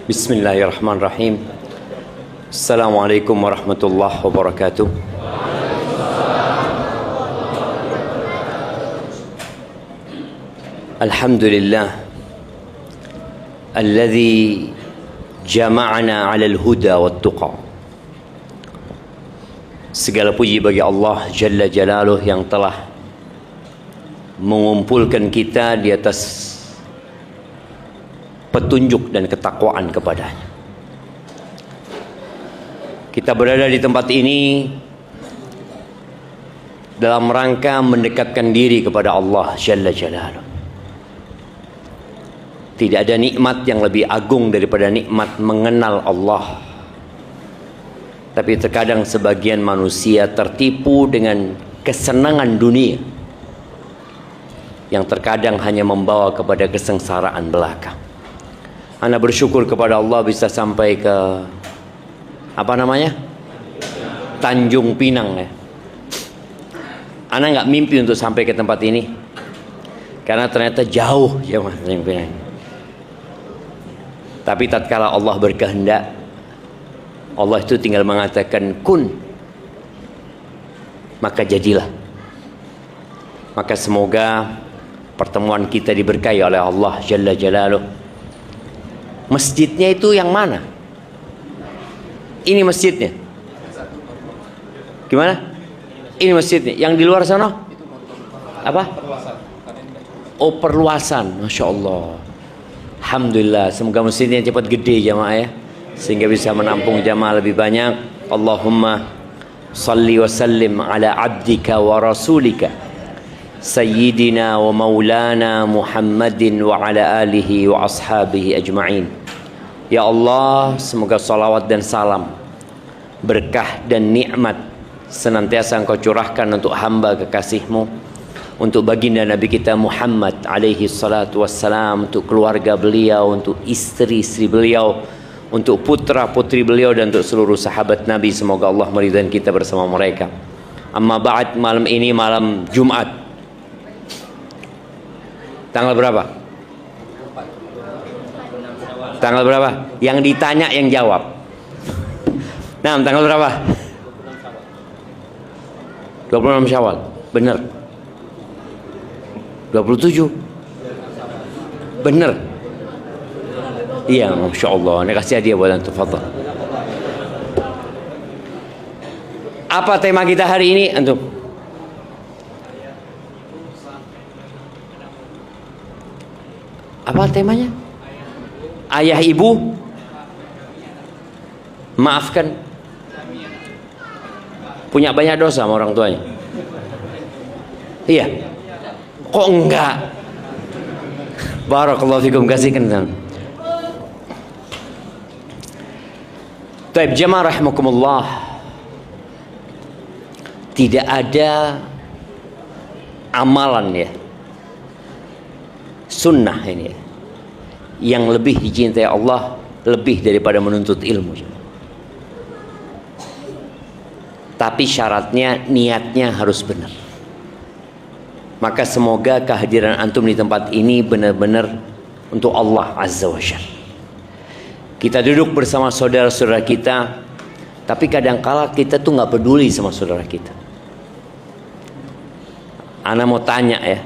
Bismillahirrahmanirrahim. Assalamualaikum warahmatullahi wabarakatuh. Alhamdulillah alladzi jama'ana 'alal huda wat tuqa. Segala puji bagi Allah Jalla Jalaluh yang telah mengumpulkan kita di atas petunjuk dan ketakwaan kepadanya. Kita berada di tempat ini dalam rangka mendekatkan diri kepada Allah Jalla Jalaluh. Tidak ada nikmat yang lebih agung daripada nikmat mengenal Allah. Tapi terkadang sebagian manusia tertipu dengan kesenangan dunia yang terkadang hanya membawa kepada kesengsaraan belaka. Ana bersyukur kepada Allah bisa sampai ke Tanjung Pinang ya. Ana nggak mimpi untuk sampai ke tempat ini karena ternyata jauh ya Mas Tanjung Pinang. Tapi tatkala Allah berkehendak, Allah itu tinggal mengatakan kun, maka jadilah. Maka semoga pertemuan kita diberkahi oleh Allah Jalla Jalaluh. Masjidnya itu yang mana? Ini masjidnya. Gimana? Ini masjidnya. Yang di luar sana? Apa? Oh, perluasan. Masya Allah. Alhamdulillah. Semoga masjidnya cepat gede jamaah ya, sehingga bisa menampung jamaah lebih banyak. Allahumma salli wa sallim ala abdika wa rasulika Sayyidina wa maulana Muhammadin wa ala alihi wa ashabihi ajma'in. Ya Allah, semoga salawat dan salam, berkah dan nikmat senantiasa Engkau curahkan untuk hamba kekasih-Mu, untuk baginda Nabi kita Muhammad alaihi salatu wassalam, untuk keluarga beliau, untuk istri-istri beliau, untuk putra-putri beliau, dan untuk seluruh sahabat Nabi. Semoga Allah meridai kita bersama mereka. Amma ba'd, malam ini malam Jumat. Tanggal berapa? Tanggal berapa? Yang ditanya yang jawab. Nah, tanggal berapa? 26 Syawal. Benar. 27. Benar. Iya, Masya Allah. Ini kasih hadiah buat antum. Fadhal. Apa tema kita hari ini antum? Apa temanya? Ayah ibu maafkan. Punya banyak dosa sama orang tuanya. Iya. Kok enggak? Barakallahu fikum, kasihkan. Taib jamaah rahimakumullah. Tidak ada amalan ya, sunnah ini ya, yang lebih dicintai Allah lebih daripada menuntut ilmu. Tapi syaratnya, niatnya harus benar. Maka semoga kehadiran antum di tempat ini benar-benar untuk Allah Azza wa Jalla. Kita duduk bersama saudara-saudara kita, tapi kadangkala kita tuh nggak peduli sama saudara kita. Ana mau tanya ya.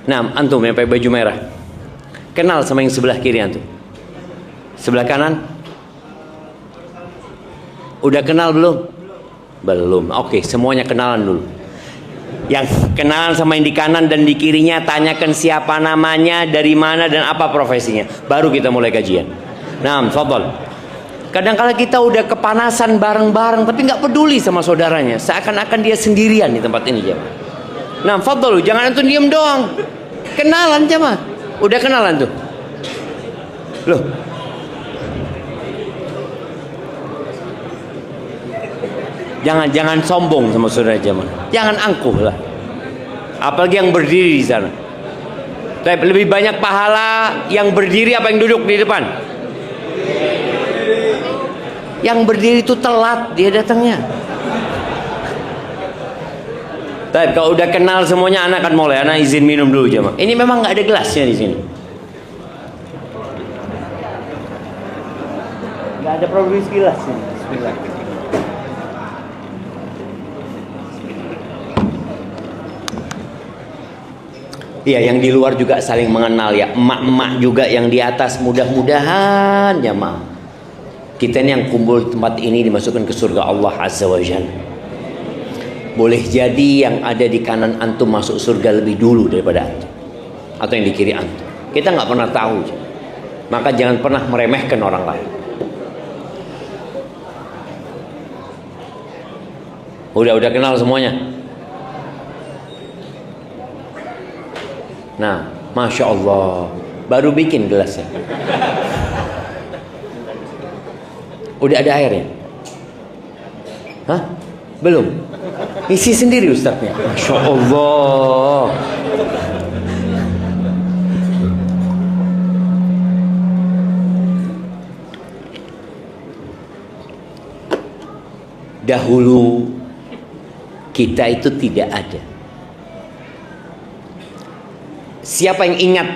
Nah, antum yang pakai baju merah, kenal sama yang sebelah kiri antum? Sebelah kanan? Udah kenal belum? Belum. Oke, semuanya kenalan dulu. Yang kenalan sama yang di kanan dan di kirinya, tanyakan siapa namanya, dari mana, dan apa profesinya. Baru kita mulai kajian. Nah, fadhal. Kadang-kala kita udah kepanasan bareng-bareng, tapi nggak peduli sama saudaranya. Seakan-akan dia sendirian di tempat ini, jemaah. Nah, fadhal, jangan antum diem doang. Kenalan, jemaah. Udah kenalan tuh. Loh. Jangan sombong sama saudara jemaah. Jangan angkuh lah. Apalagi yang berdiri di sana. Tapi lebih banyak pahala yang berdiri apa yang duduk di depan? Yang berdiri itu telat dia datangnya. Tapi kalau udah kenal semuanya, anak akan mulai. Anak izin minum dulu jemaah. Ini memang nggak ada gelasnya di sini. Nggak ada produksi gelas ini. Bismillah. Iya, yang di luar juga saling mengenal ya. Emak-emak juga yang di atas, mudah-mudahan jamaah kita ini yang kumpul di tempat ini dimasukkan ke surga Allah Azza wa Jalla. Boleh jadi yang ada di kanan antum masuk surga lebih dulu daripada antum, atau yang di kiri antum. Kita nggak pernah tahu. Maka jangan pernah meremehkan orang lain. Udah kenal semuanya. Nah, Masya Allah, baru bikin gelasnya. Udah ada airnya? Hah? Belum? Isi sendiri Ustadznya. Masya Allah. Dahulu kita itu tidak ada. Siapa yang ingat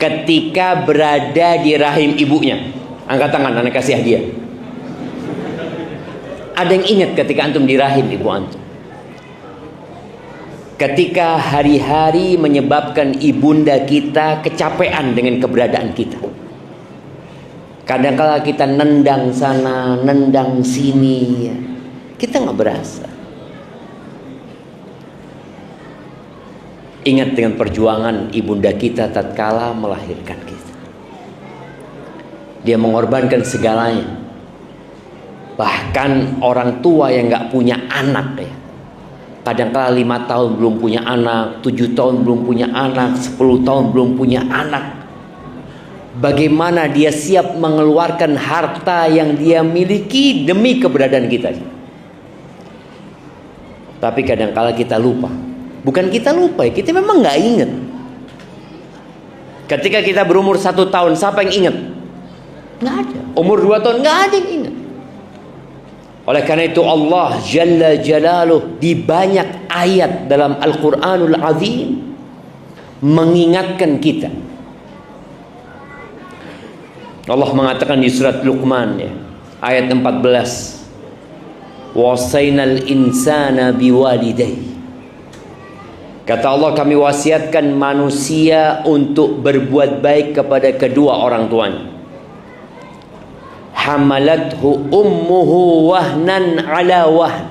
ketika berada di rahim ibunya? Angkat tangan, anak kasih hadiah. Ada yang ingat ketika antum di rahim ibu antum? Ketika hari-hari menyebabkan ibunda kita kecapean dengan keberadaan kita. Kadang-kala kita nendang sana, nendang sini, ya. Kita nggak berasa. Ingat dengan perjuangan ibunda kita tatkala melahirkan kita. Dia mengorbankan segalanya. Bahkan orang tua yang nggak punya anak ya. Kadang-kala 5 tahun belum punya anak, 7 tahun belum punya anak, 10 tahun belum punya anak. Bagaimana dia siap mengeluarkan harta yang dia miliki demi keberadaan kita. Tapi kadang-kala kita lupa. Bukan kita lupa ya, kita memang nggak ingat. Ketika kita berumur 1 tahun, siapa yang ingat? Nggak ada. Umur 2 tahun nggak ada yang ingat. Oleh karena itu Allah Jalla Jalaluh di banyak ayat dalam Al-Quranul Azim mengingatkan kita. Allah mengatakan di surat Luqman ya, ayat 14, wasainal insana biwalidayhi. Kata Allah, kami wasiatkan manusia untuk berbuat baik kepada kedua orang tuanya. Hamalathu ummuhu wahnan ala wahn.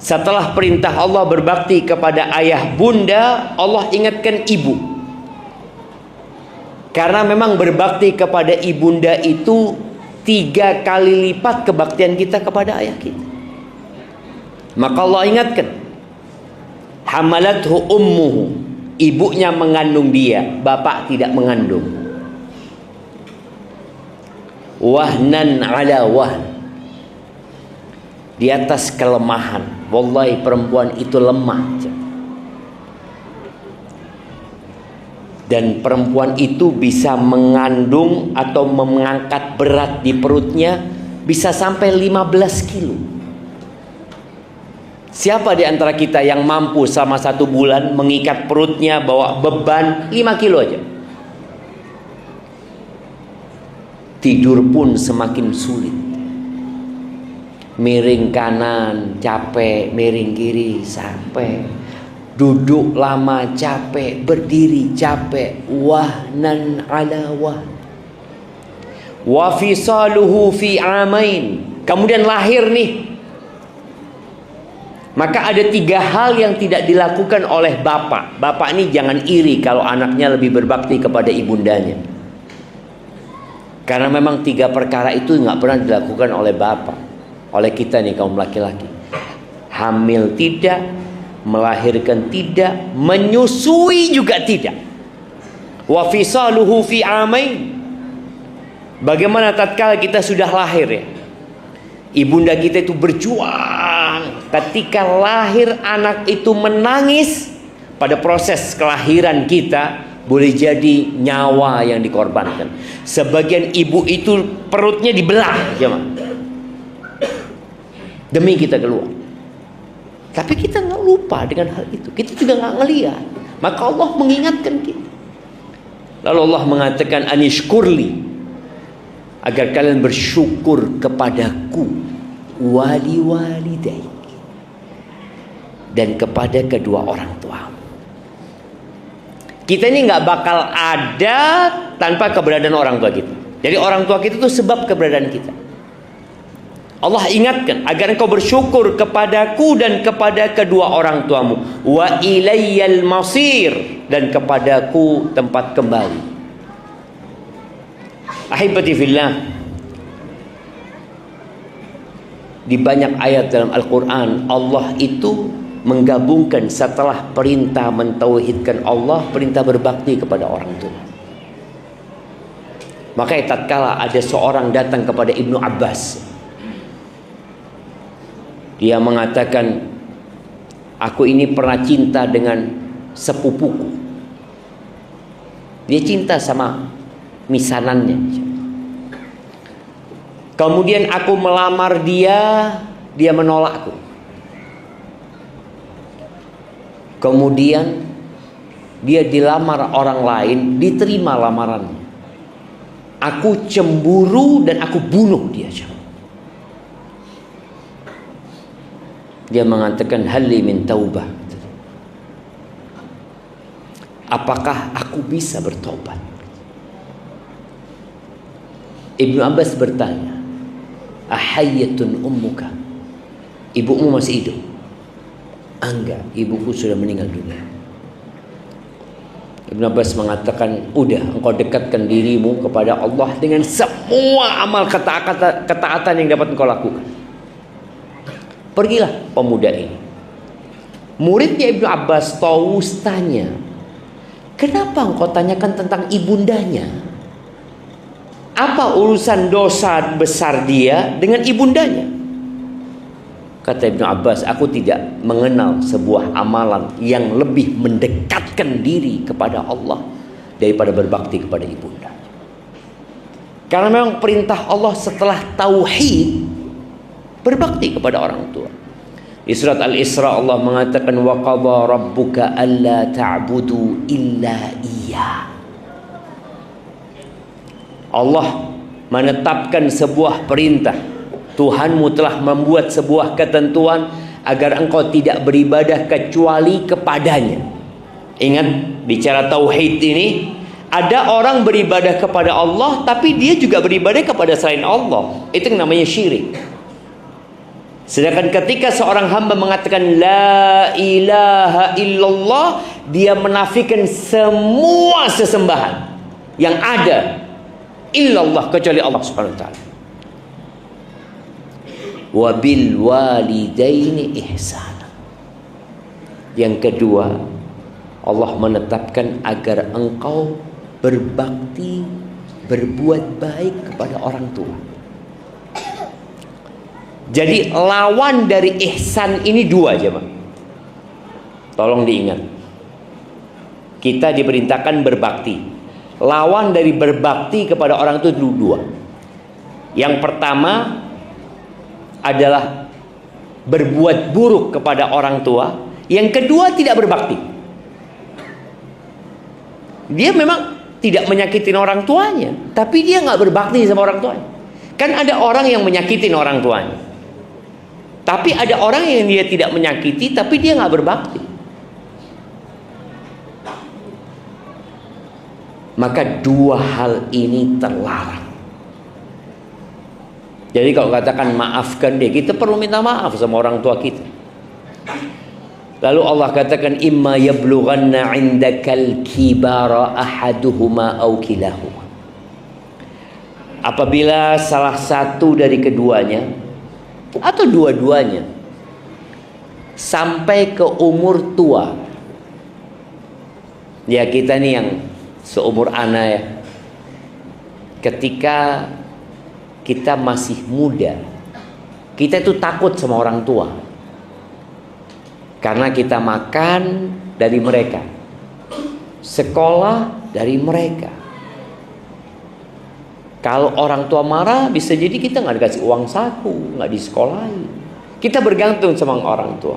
Setelah perintah Allah berbakti kepada ayah bunda, Allah ingatkan ibu. Karena memang berbakti kepada ibunda itu 3 kali lipat kebaktian kita kepada ayah kita. Maka Allah ingatkan, hamalathu ummuhu, ibunya mengandung dia, bapak tidak mengandung. Wahnan ala wahn, di atas kelemahan. Wallahi perempuan itu lemah. Dan perempuan itu bisa mengandung atau mengangkat berat di perutnya bisa sampai 15 kilo. Siapa di antara kita yang mampu selama 1 bulan mengikat perutnya bawa beban 5 kilo aja? Tidur pun semakin sulit. Miring kanan capek, miring kiri sampai. Duduk lama capek, berdiri capek. Wahnan ala wahn. Wa fisaluhu fi amain. Kemudian lahir nih. Maka ada 3 hal yang tidak dilakukan oleh bapak. Bapak ini jangan iri kalau anaknya lebih berbakti kepada ibundanya. Karena memang 3 perkara itu nggak pernah dilakukan oleh bapak. Oleh kita nih kaum laki-laki. Hamil tidak, melahirkan tidak, menyusui juga tidak. Wa fisaluhu fi amain. Bagaimana tatkala kita sudah lahir ya? Ibunda kita itu berjuang. Ketika lahir anak itu menangis, pada proses kelahiran kita boleh jadi nyawa yang dikorbankan. Sebagian ibu itu perutnya dibelah, jemaah, demi kita keluar. Tapi kita nggak lupa dengan hal itu. Kita juga nggak ngelihat. Maka Allah mengingatkan kita. Lalu Allah mengatakan, anishkurli, agar kalian bersyukur kepadaku wali walidaik, dan kepada kedua orang tua. Kita ini nggak bakal ada tanpa keberadaan orang tua kita. Jadi orang tua kita itu sebab keberadaan kita. Allah ingatkan agar engkau bersyukur kepadaku dan kepada kedua orang tuamu. Wa ilayyal masir, dan kepadaku tempat kembali. Ahibati fillah, di banyak ayat dalam Al-Quran Allah itu menggabungkan setelah perintah mentauhidkan Allah, perintah berbakti kepada orang tua. Makanya tatkala ada seorang datang kepada Ibnu Abbas, dia mengatakan, aku ini pernah cinta dengan sepupuku. Dia cinta sama misanannya. Kemudian aku melamar dia, dia menolakku. Kemudian dia dilamar orang lain, diterima lamarannya. Aku cemburu dan aku bunuh dia. Dia mengatakan, hali min taubah. Apakah aku bisa bertobat? Ibnu Abbas bertanya, ahayyatun ummuka? Ibumu masih hidup? Enggak, ibuku sudah meninggal dunia. Ibnu Abbas mengatakan, udah, engkau dekatkan dirimu kepada Allah dengan semua amal ketaatan yang dapat engkau lakukan. Pergilah pemuda ini. Muridnya Ibnu Abbas, Tawus, tanya, kenapa engkau tanyakan tentang ibundanya? Apa urusan dosa besar dia dengan ibundanya? Kata Ibnu Abbas, aku tidak mengenal sebuah amalan yang lebih mendekatkan diri kepada Allah daripada berbakti kepada ibunda. Karena memang perintah Allah setelah tauhid, berbakti kepada orang tua. Di surat Al-Isra Allah mengatakan, wa qadha rabbuka alla ta'budu illa iyyah. Allah menetapkan sebuah perintah. Tuhanmu telah membuat sebuah ketentuan agar engkau tidak beribadah kecuali kepadanya. Ingat, bicara tauhid ini, ada orang beribadah kepada Allah tapi dia juga beribadah kepada selain Allah. Itu yang namanya syirik. Sedangkan ketika seorang hamba mengatakan la ilaha illallah, dia menafikan semua sesembahan yang ada illallah kecuali Allah Subhanahu wa taala. Wa bil walidaini ihsana. Yang kedua, Allah menetapkan agar engkau berbakti, berbuat baik kepada orang tua. Jadi lawan dari ihsan ini dua aja, Pak. Tolong diingat. Kita diperintahkan berbakti. Lawan dari berbakti kepada orang tua itu dua. Yang pertama adalah berbuat buruk kepada orang tua. Yang kedua tidak berbakti. Dia memang tidak menyakitin orang tuanya, tapi dia nggak berbakti sama orang tuanya. Kan ada orang yang menyakitin orang tuanya, tapi ada orang yang dia tidak menyakiti, tapi dia nggak berbakti. Maka dua hal ini terlarang. Jadi kalau katakan maafkan dia, kita perlu minta maaf sama orang tua kita. Lalu Allah katakan, imma yablughanna 'indakal kibara ahaduhuma aw kilahuma. Apabila salah satu dari keduanya atau dua-duanya sampai ke umur tua. Ya, kita nih yang seumur ana ya. Ketika kita masih muda, kita itu takut sama orang tua. Karena kita makan dari mereka, sekolah dari mereka. Kalau orang tua marah, bisa jadi kita nggak dikasih uang saku, nggak disekolahin. Kita bergantung sama orang tua.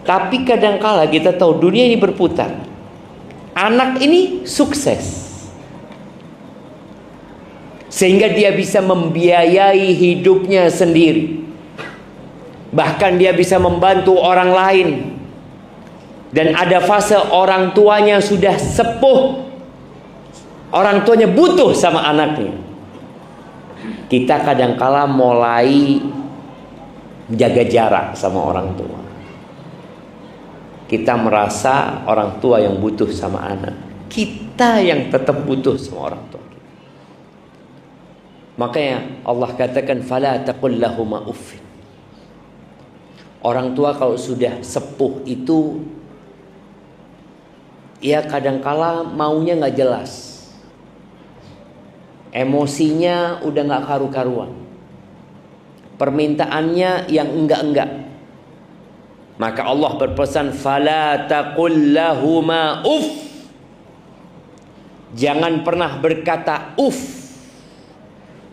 Tapi kadangkala kita tahu dunia ini berputar. Anak ini sukses. sehingga dia bisa membiayai hidupnya sendiri. Bahkan dia bisa membantu orang lain. Dan ada fase orang tuanya sudah sepuh, orang tuanya butuh sama anaknya. Kita kadangkala mulai menjaga jarak sama orang tua. Kita merasa orang tua yang butuh sama anak, kita yang tetap butuh sama orang tua kita. Makanya Allah katakan fala taqul lahuma uffin. Orang tua kalau sudah sepuh itu, ya kadangkala maunya nggak jelas, emosinya udah nggak karu-karuan, permintaannya yang enggak-enggak. Maka Allah berpesan fala taqul lahuma uff. Jangan pernah berkata uff.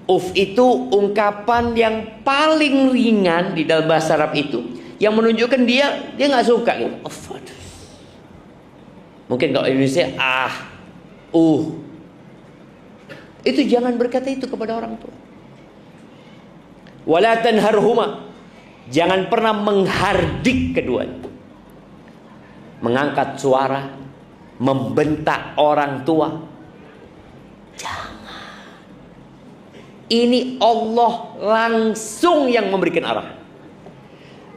Uff itu ungkapan yang paling ringan di dalam bahasa Arab itu, yang menunjukkan dia nggak suka gitu. Uff. Mungkin kalau Indonesia itu jangan berkata itu kepada orang tua. Wala tanharhuma. Jangan pernah menghardik keduanya. Mengangkat suara, membentak orang tua. Jangan. Ini Allah langsung yang memberikan arahan.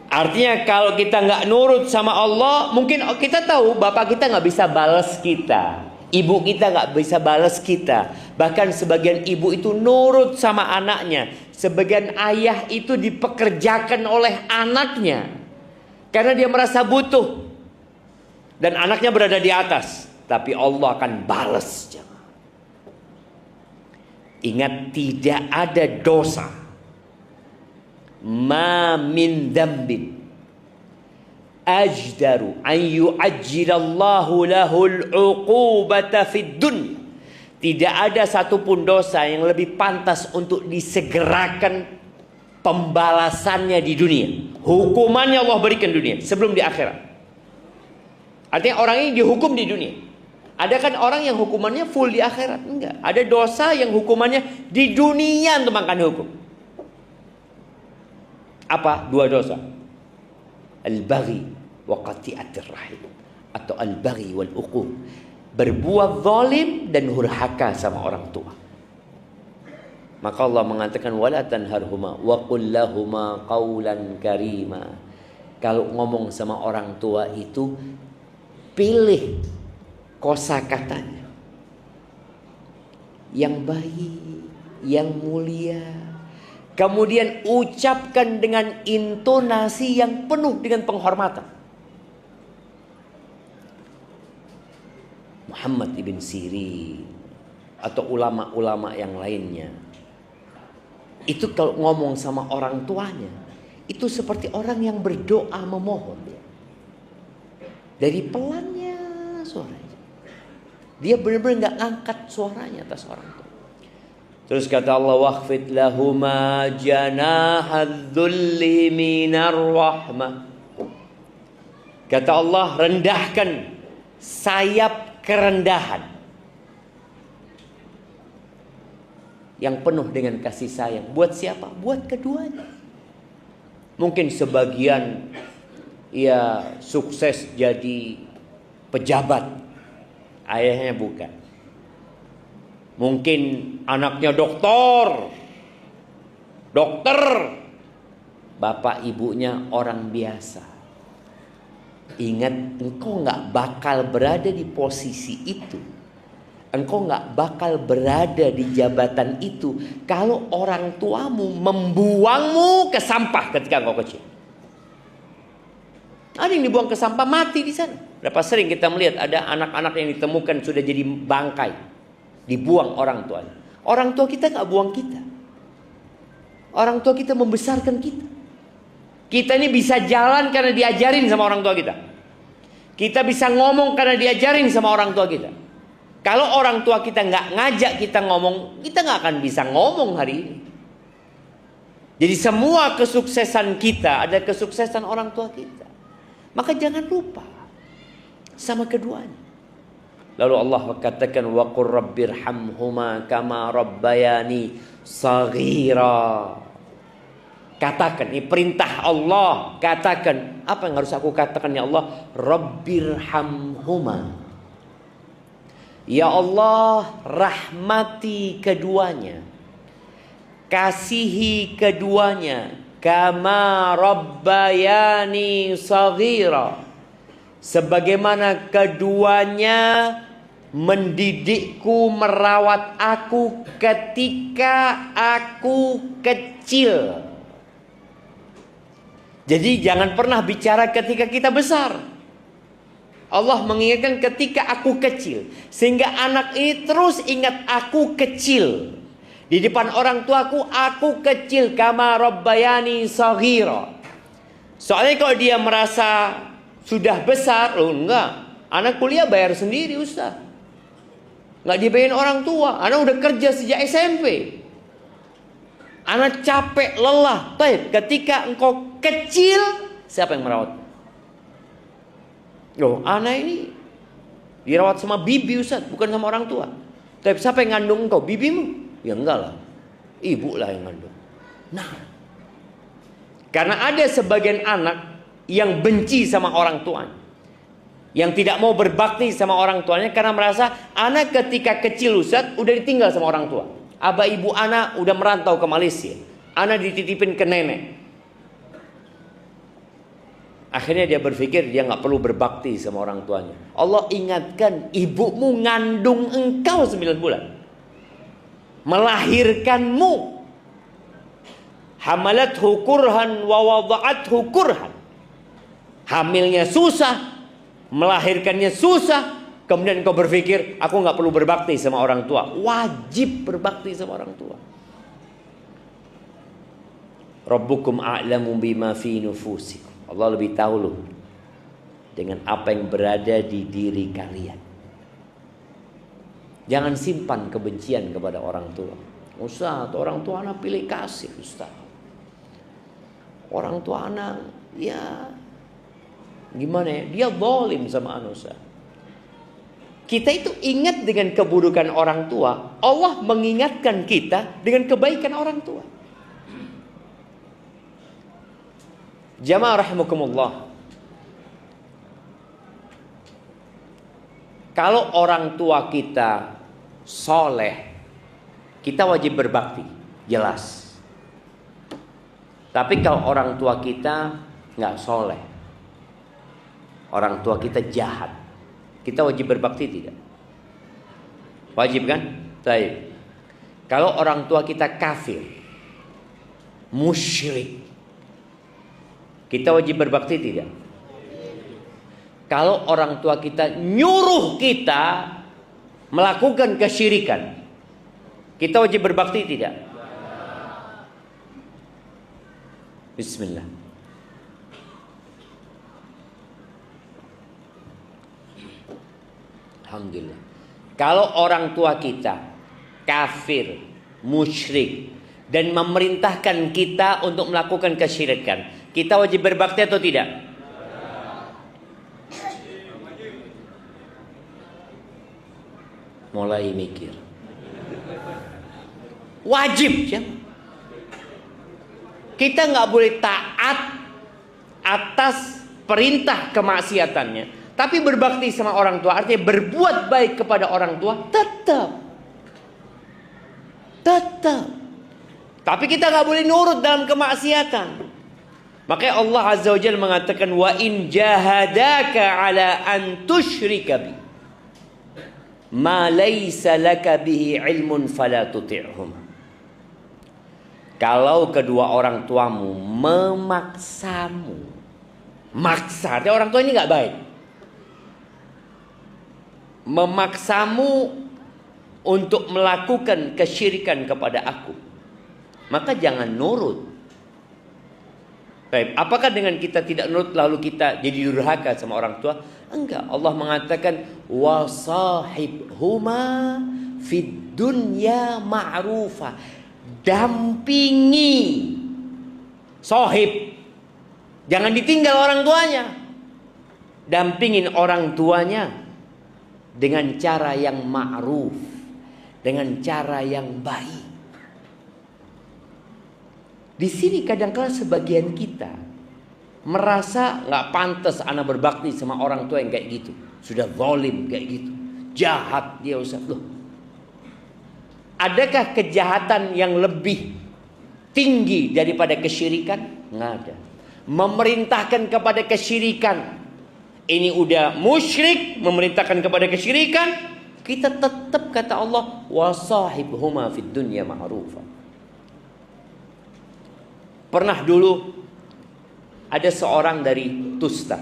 Artinya kalau kita nggak nurut sama Allah, mungkin kita tahu bapak kita nggak bisa balas kita, ibu kita nggak bisa balas kita. Bahkan sebagian ibu itu nurut sama anaknya, sebagian ayah itu dipekerjakan oleh anaknya karena dia merasa butuh dan anaknya berada di atas. Tapi Allah akan balas. Ingat, tidak ada dosa ma min dambin ajdaru an yu'ajjilallahu lahul uqubata fid dunya. Tidak ada satupun dosa yang lebih pantas untuk disegerakan pembalasannya di dunia. Hukumannya Allah berikan dunia sebelum di akhirat. Artinya orang ini dihukum di dunia. Ada kan orang yang hukumannya full di akhirat? Enggak. Ada dosa yang hukumannya di dunia untuk makan hukum. Apa? Dua dosa. Al-baghi wa qati'atir rahim, atau al-baghi wal uquq. Berbuat zalim dan hurhaka sama orang tua. Maka Allah mengatakan wala tanharhuma wa qul lahuma qawlan karima. Kalau ngomong sama orang tua itu, pilih kosakatanya yang baik, yang mulia. Kemudian ucapkan dengan intonasi yang penuh dengan penghormatan. Muhammad ibn Sirin atau ulama-ulama yang lainnya, itu kalau ngomong sama orang tuanya, itu seperti orang yang berdoa memohon. Dari pelannya suaranya, dia benar-benar gak angkat suaranya atas orang tua. Terus kata Allah, wakhfid lahuma janahadzulli minar rahmah. Kata Allah, rendahkan sayap kerendahan yang penuh dengan kasih sayang. Buat siapa? Buat keduanya. Mungkin sebagian ia sukses jadi pejabat, ayahnya bukan. Mungkin anaknya dokter, bapak ibunya orang biasa. Ingat, engkau gak bakal berada di posisi itu, engkau gak bakal berada di jabatan itu kalau orang tuamu membuangmu ke sampah ketika engkau kecil. Ada yang dibuang ke sampah, mati di sana. Berapa sering kita melihat ada anak-anak yang ditemukan sudah jadi bangkai, dibuang orang tuanya. Orang tua kita gak buang kita. Orang tua kita membesarkan kita. Kita ini bisa jalan karena diajarin sama orang tua kita. Kita bisa ngomong karena diajarin sama orang tua kita. Kalau orang tua kita gak ngajak kita ngomong, kita gak akan bisa ngomong hari ini. Jadi semua kesuksesan kita ada kesuksesan orang tua kita. Maka jangan lupa sama keduanya. Lalu Allah katakan wa qur rabbirhamhuma kama rabbayani saghira. Katakan, ini perintah Allah. Katakan, apa yang harus aku katakan ya Allah? Rabbirhamhuma. Ya Allah, rahmati keduanya. Kasihi keduanya. Kama rabbayani saghira. Sebagaimana keduanya mendidikku, merawat aku ketika aku kecil. Jadi jangan pernah bicara ketika kita besar. Allah mengingatkan ketika aku kecil. Sehingga anak ini terus ingat aku kecil. Di depan orang tuaku, aku kecil. Kama rabbayani saghira. Soalnya kalau dia merasa sudah besar, loh enggak. Anak kuliah bayar sendiri Ustaz. Enggak dibayarin orang tua. Anak udah kerja sejak SMP. Anak capek, lelah. Baik, ketika engkau kecil, siapa yang merawat? Loh, anak ini dirawat sama bibi Ustaz, bukan sama orang tua. Tapi siapa yang ngandung engkau? Bibimu? Ya enggak lah. Ibu lah yang ngandung. Nah, karena ada sebagian anak yang benci sama orang tuanya, yang tidak mau berbakti sama orang tuanya karena merasa anak ketika kecil Ustaz udah ditinggal sama orang tua. Abah ibu anak udah merantau ke Malaysia. Anak dititipin ke nenek. Akhirnya dia berpikir dia nggak perlu berbakti sama orang tuanya. Allah ingatkan, ibumu ngandung engkau 9 bulan. Melahirkanmu. Hamalathu kurhan wa wada'athu kurhan. Hamilnya susah, melahirkannya susah. Kemudian kau berpikir, aku nggak perlu berbakti sama orang tua. Wajib berbakti sama orang tua. Rabbukum a'lamu bima fi nufusikum. Allah lebih tahu loh dengan apa yang berada di diri kalian. Jangan simpan kebencian kepada orang tua. Ustaz, orang tua anak pilih kasih Ustaz. Orang tua anak, ya gimana ya? Dia zalim sama anak Ustaz. Kita itu ingat dengan keburukan orang tua. Allah mengingatkan kita dengan kebaikan orang tua. Jamaah rahimakumullah. Kalau orang tua kita soleh, kita wajib berbakti, jelas. Tapi kalau orang tua kita nggak soleh, orang tua kita jahat, kita wajib berbakti tidak? Wajib kan? Baik. Kalau orang tua kita kafir, musyrik, kita wajib berbakti tidak? Kalau orang tua kita nyuruh kita melakukan kesyirikan, kita wajib berbakti tidak? Bismillah. Alhamdulillah. Kalau orang tua kita kafir, musyrik, dan memerintahkan kita untuk melakukan kesyirikan, kita wajib berbakti atau tidak? Mulai mikir. Wajib ya. Kita nggak boleh taat atas perintah kemaksiatannya, tapi berbakti sama orang tua, artinya berbuat baik kepada orang tua, tetap. Tapi kita nggak boleh nurut dalam kemaksiatan. Makanya Allah Azza wa Jalla mengatakan, wa in jahadaka ala an tusyrika bi ma laysa laka bihi ilmun fala tuti'hum. Kalau kedua orang tuamu memaksamu, maksa, artinya orang tua ini nggak baik, memaksamu untuk melakukan kesyirikan kepada aku, maka jangan nurut. Baik, apakah dengan kita tidak nurut lalu kita jadi durhaka sama orang tua? Enggak. Allah mengatakan wasahibhuma fid dunya ma'rufa. Dampingi sahib. Jangan ditinggal orang tuanya. Dampingin orang tuanya dengan cara yang ma'ruf, dengan cara yang baik. Di sini kadang-kala sebagian kita merasa nggak pantas anak berbakti sama orang tua yang kayak gitu, sudah zalim kayak gitu, jahat dia Ustaz. Loh, adakah kejahatan yang lebih tinggi daripada kesyirikan? Nggak ada. Memerintahkan kepada kesyirikan, ini udah musyrik, memerintahkan kepada kesyirikan, kita tetap kata Allah, wasahibhuma fid dunya ma'rufa. Pernah dulu ada seorang dari Tustar.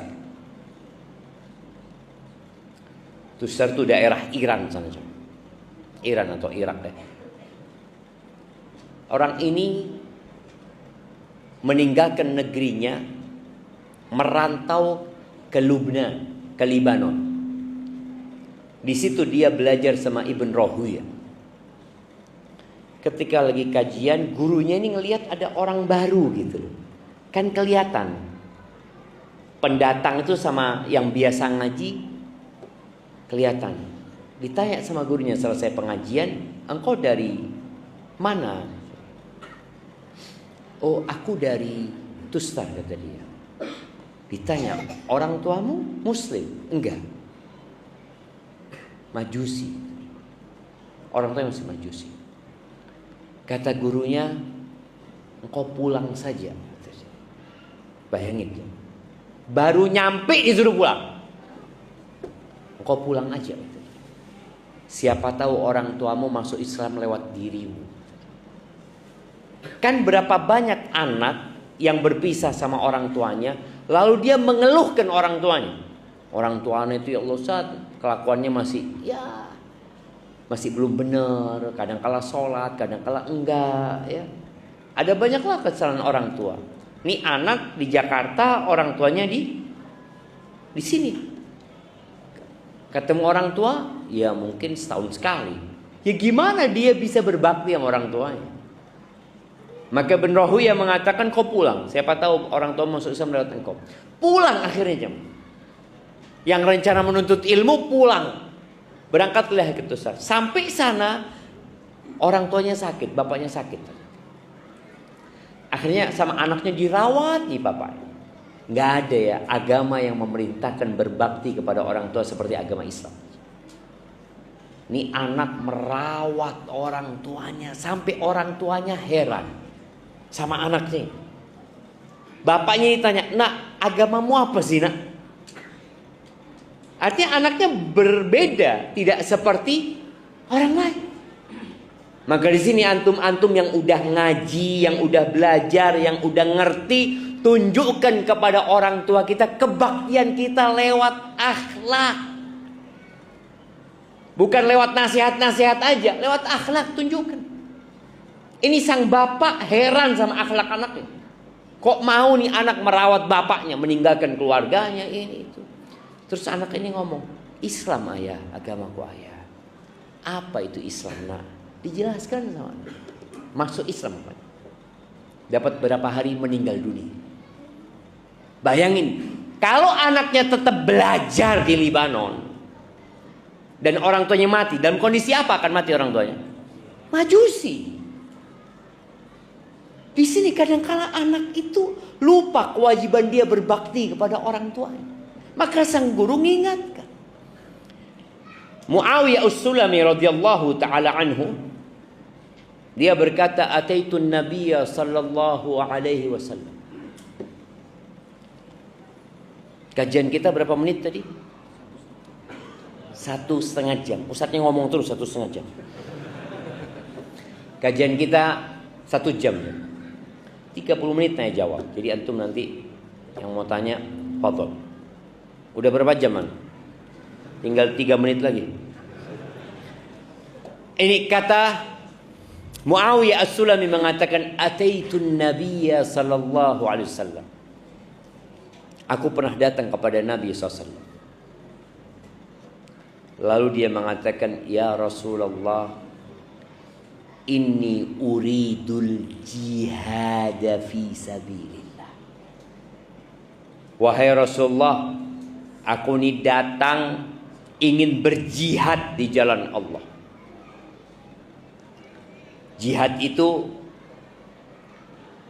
Tustar itu daerah Iran sana. Iran atau Irak deh. Orang ini meninggalkan negerinya, merantau ke Lubnan, ke Libanon. Di situ dia belajar sama Ibn Rahuya. Ketika lagi kajian, gurunya ini ngelihat ada orang baru gitu. Kan kelihatan. Pendatang itu sama yang biasa ngaji kelihatan. Ditanya sama gurunya selesai pengajian, engkau dari mana? Oh, aku dari Tustar, kata dia. Ditanya, orang tuamu Muslim? Enggak. Majusi. Orang tuanya masih Majusi. Kata gurunya, engkau pulang saja. Bayangin, baru nyampe disuruh pulang. Engkau pulang aja. Siapa tahu orang tuamu masuk Islam lewat dirimu. Kan berapa banyak anak yang berpisah sama orang tuanya, lalu dia mengeluhkan orang tuanya. Orang tuanya itu ya Allah Ustaz, kelakuannya masih belum benar, kadang kala sholat, kadang kala enggak, ya. Ada banyaklah kesalahan orang tua. Nih anak di Jakarta, orang tuanya di sini. Ketemu orang tua, ya mungkin setahun sekali. Ya gimana dia bisa berbakti sama orang tuanya? Maka Ibn Rahuya mengatakan, kau pulang. Siapa tahu orang tua masuk Islam lewat engkau. Pulang akhirnya. Yang rencana menuntut ilmu pulang. Berangkatlah ke Tustar. Sampai sana orang tuanya sakit, bapaknya sakit. Akhirnya sama anaknya dirawat di bapaknya. Nggak ada ya agama yang memerintahkan berbakti kepada orang tua seperti agama Islam. Ini anak merawat orang tuanya sampai orang tuanya heran sama anaknya. Bapaknya ditanya, nak, agamamu apa sih nak? Artinya anaknya berbeda, tidak seperti orang lain. Maka di sini antum-antum yang udah ngaji, yang udah belajar, yang udah ngerti, tunjukkan kepada orang tua kita kebaktian kita lewat akhlak. Bukan lewat nasihat-nasihat aja, lewat akhlak tunjukkan. Ini sang bapak heran sama akhlak anaknya. Kok mau nih anak merawat bapaknya, meninggalkan keluarganya, ini itu. Terus anak ini ngomong, Islam ayah, agamaku ayah. Apa itu Islam nak? Dijelaskan sama anak. Masuk Islam apa? Dapat berapa hari meninggal dunia. Bayangin, kalau anaknya tetap belajar di Libanon dan orang tuanya mati, dalam kondisi apa akan mati orang tuanya? Majusi. Di sini kadang-kala anak itu lupa kewajiban dia berbakti kepada orang tuanya. Maka sang guru mengingatkan. Muawiyah As-Sulami radhiyallahu taala anhu, dia berkata, "Ataitun Nabiyya sallallahu alaihi wasallam." Kajian kita berapa menit tadi? 1,5 jam. Ustadznya ngomong terus 1,5 jam. Kajian kita 1 jam. 30 menit saya jawab. Jadi antum nanti yang mau tanya, fadhol. Udah berapa jam man? Tinggal 3 menit lagi. Ini kata Muawiyah As-Sulami mengatakan, Ataitun Nabiyya sallallahu alaihi wasallam. Aku pernah datang kepada Nabi SAW. Lalu dia mengatakan, Ya Rasulullah, inni uridul jihada fi sabilillah. Wahai Rasulullah, aku ini datang ingin berjihad di jalan Allah. Jihad itu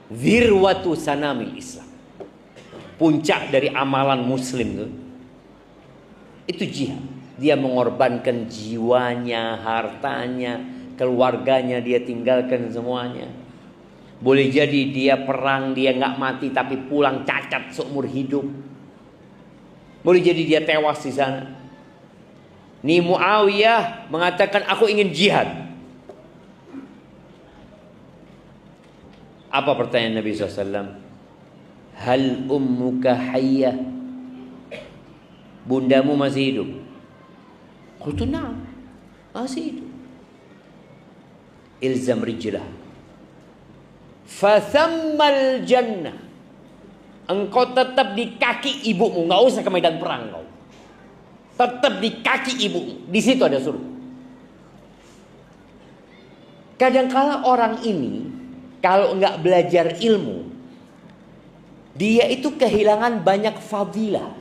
zirwatu sanamil Islam. Puncak dari amalan muslim tuh. Itu jihad. Dia mengorbankan jiwanya, hartanya, keluarganya dia tinggalkan semuanya. Boleh jadi dia perang, dia nggak mati tapi pulang cacat seumur hidup. Boleh jadi dia tewas di sana. Nih Muawiyah mengatakan aku ingin jihad. Apa pertanyaan Nabi SAW? Hal ummuka hayyah? Bundamu masih hidup? Qultu na'am, masih hidup. Ilzam rijlah fathammal jannah. Engkau tetap di kaki ibumu, nggak usah ke medan perang kau. Tetap di kaki ibumu, di situ ada surga. Kadangkala orang ini kalau nggak belajar ilmu, dia itu kehilangan banyak fadilah.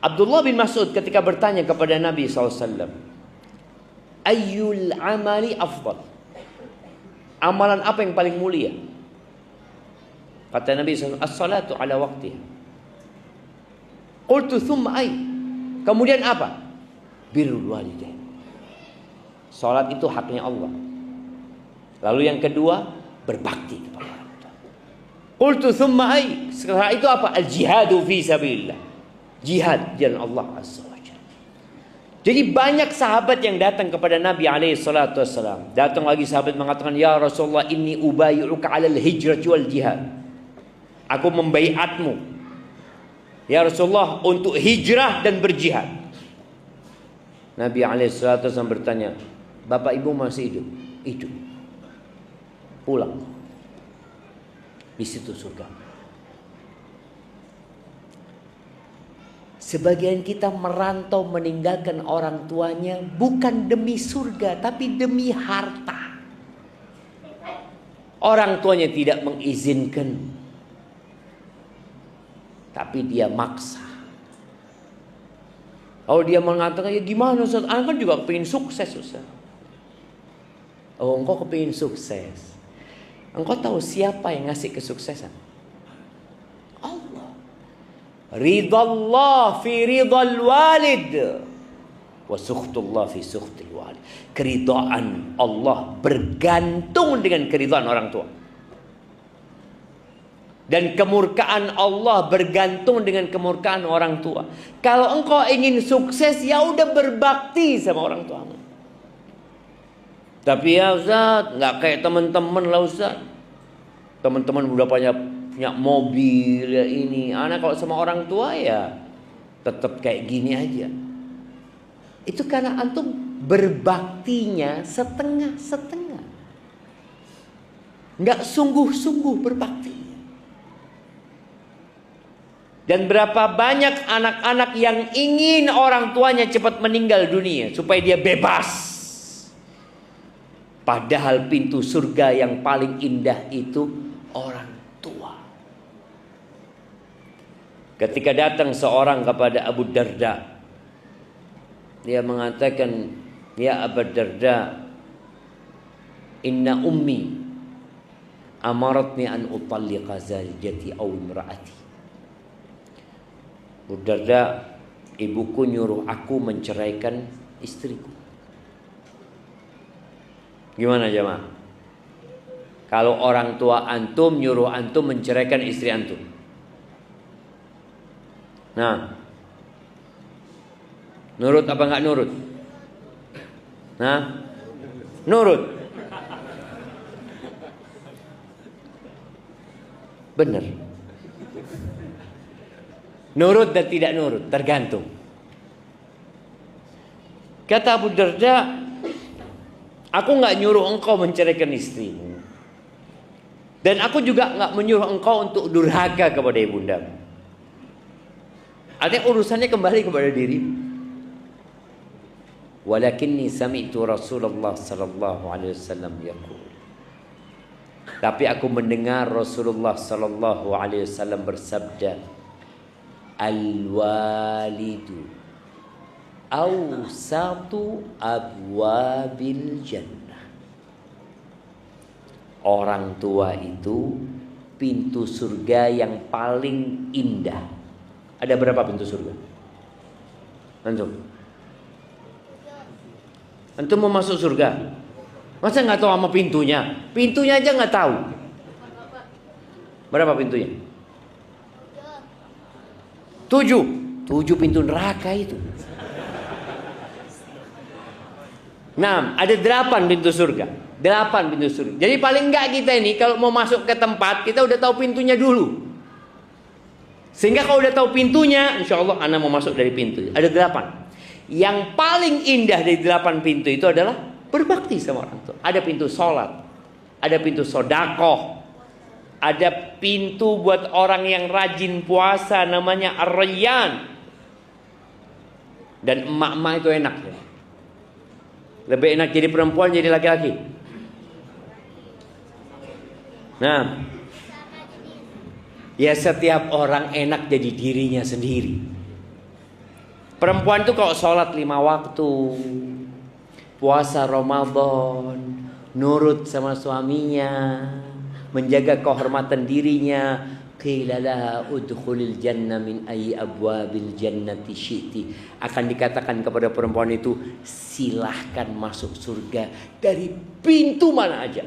Abdullah bin Mas'ud ketika bertanya kepada Nabi SAW, Ayyul amali afdal? Amalan apa yang paling mulia? Kata Nabi SAW, as-salatu ala waqtiha. Qultu thumma ay? Kemudian apa? Birrul walidain. Salat itu haknya Allah. Lalu yang kedua, berbakti kepada orang tua. Qultu thumma ay? Setelah itu apa? Al-jihadu fi sabilillah. Jihad jalan Allah Azza wa Jalla. Jadi banyak sahabat yang datang kepada Nabi alaihi salatu wassalam. Datang lagi sahabat mengatakan, ya Rasulullah, inni ubayyuka 'alal hijrati wal jihad. Aku membaiatmu, ya Rasulullah, untuk hijrah dan berjihad. Nabi alaihi salatu wassalam bertanya, bapak ibu masih hidup? Hidup. Pulang. Di situ surga. Sebagian kita merantau meninggalkan orang tuanya bukan demi surga, tapi demi harta. Orang tuanya tidak mengizinkan, tapi dia maksa. Kalau dia mengatakan, ya gimana Ustaz? Anak kan juga kepingin sukses Ustaz. Oh, engkau kepingin sukses. Engkau tahu siapa yang ngasih kesuksesan? Ridallah fi ridal walid wa sukhtullah fi sukhtil walid. Keridhaan Allah bergantung dengan keridhaan orang tua. Dan kemurkaan Allah bergantung dengan kemurkaan orang tua. Kalau engkau ingin sukses, ya udah berbakti sama orang tuamu. Tapi ya Ustaz, nggak kayak teman-teman lah Ustaz. Teman-teman udah punya mobil ya ini. Anak kalau sama orang tua ya tetap kayak gini aja. Itu karena antum berbaktinya setengah-setengah. Nggak sungguh-sungguh berbakti. Dan berapa banyak anak-anak yang ingin orang tuanya cepat meninggal dunia supaya dia bebas. Padahal pintu surga yang paling indah itu orang tua. Ketika datang seorang kepada Abu Darda, dia mengatakan, ya Abu Darda, inna ummi amaratni an utalliqa zawjati aw imraati. Abu Darda, ibuku nyuruh aku menceraikan istriku. Gimana jemaah? Kalau orang tua antum nyuruh antum menceraikan istri antum, nah, nurut apa enggak nurut? Nah, nurut. Benar. Nurut dan tidak nurut, tergantung. Kata Abu Darda, aku enggak nyuruh engkau menceraikan istrimu. Dan aku juga enggak menyuruh engkau untuk durhaka kepada ibundamu. Artinya urusannya kembali kepada diri. Walakinni sami'tu Rasulullah sallallahu alaihi wasallam yaqul. Tapi aku mendengar Rasulullah sallallahu alaihi wasallam bersabda, al-walidu awsatu abwabil jannah. Orang tua itu pintu surga yang paling indah. Ada berapa pintu surga? Antum mau masuk surga? Masa nggak tahu sama pintunya? Pintunya aja nggak tahu. Berapa pintunya? 7 pintu neraka itu. Nah, ada 8 pintu surga. 8 pintu surga. Jadi paling enggak kita ini kalau mau masuk ke tempat, kita udah tahu pintunya dulu. Sehingga kalau udah tahu pintunya, insya Allah anak mau masuk dari pintu. Ada 8. Yang paling indah dari 8 pintu itu adalah berbakti sama orang tua. Ada pintu sholat, ada pintu sodakoh, ada pintu buat orang yang rajin puasa, namanya Ar-Rayyan. Dan emak-emak itu enak ya. Lebih enak jadi perempuan jadi laki-laki. Nah, ya setiap orang enak jadi dirinya sendiri. Perempuan tuh kalau sholat 5 waktu, puasa Ramadan, nurut sama suaminya, menjaga kehormatan dirinya, qila laha udkhulil jannah min ayyi abwabil jannati syi'ti. Akan dikatakan kepada perempuan itu, silahkan masuk surga dari pintu mana aja.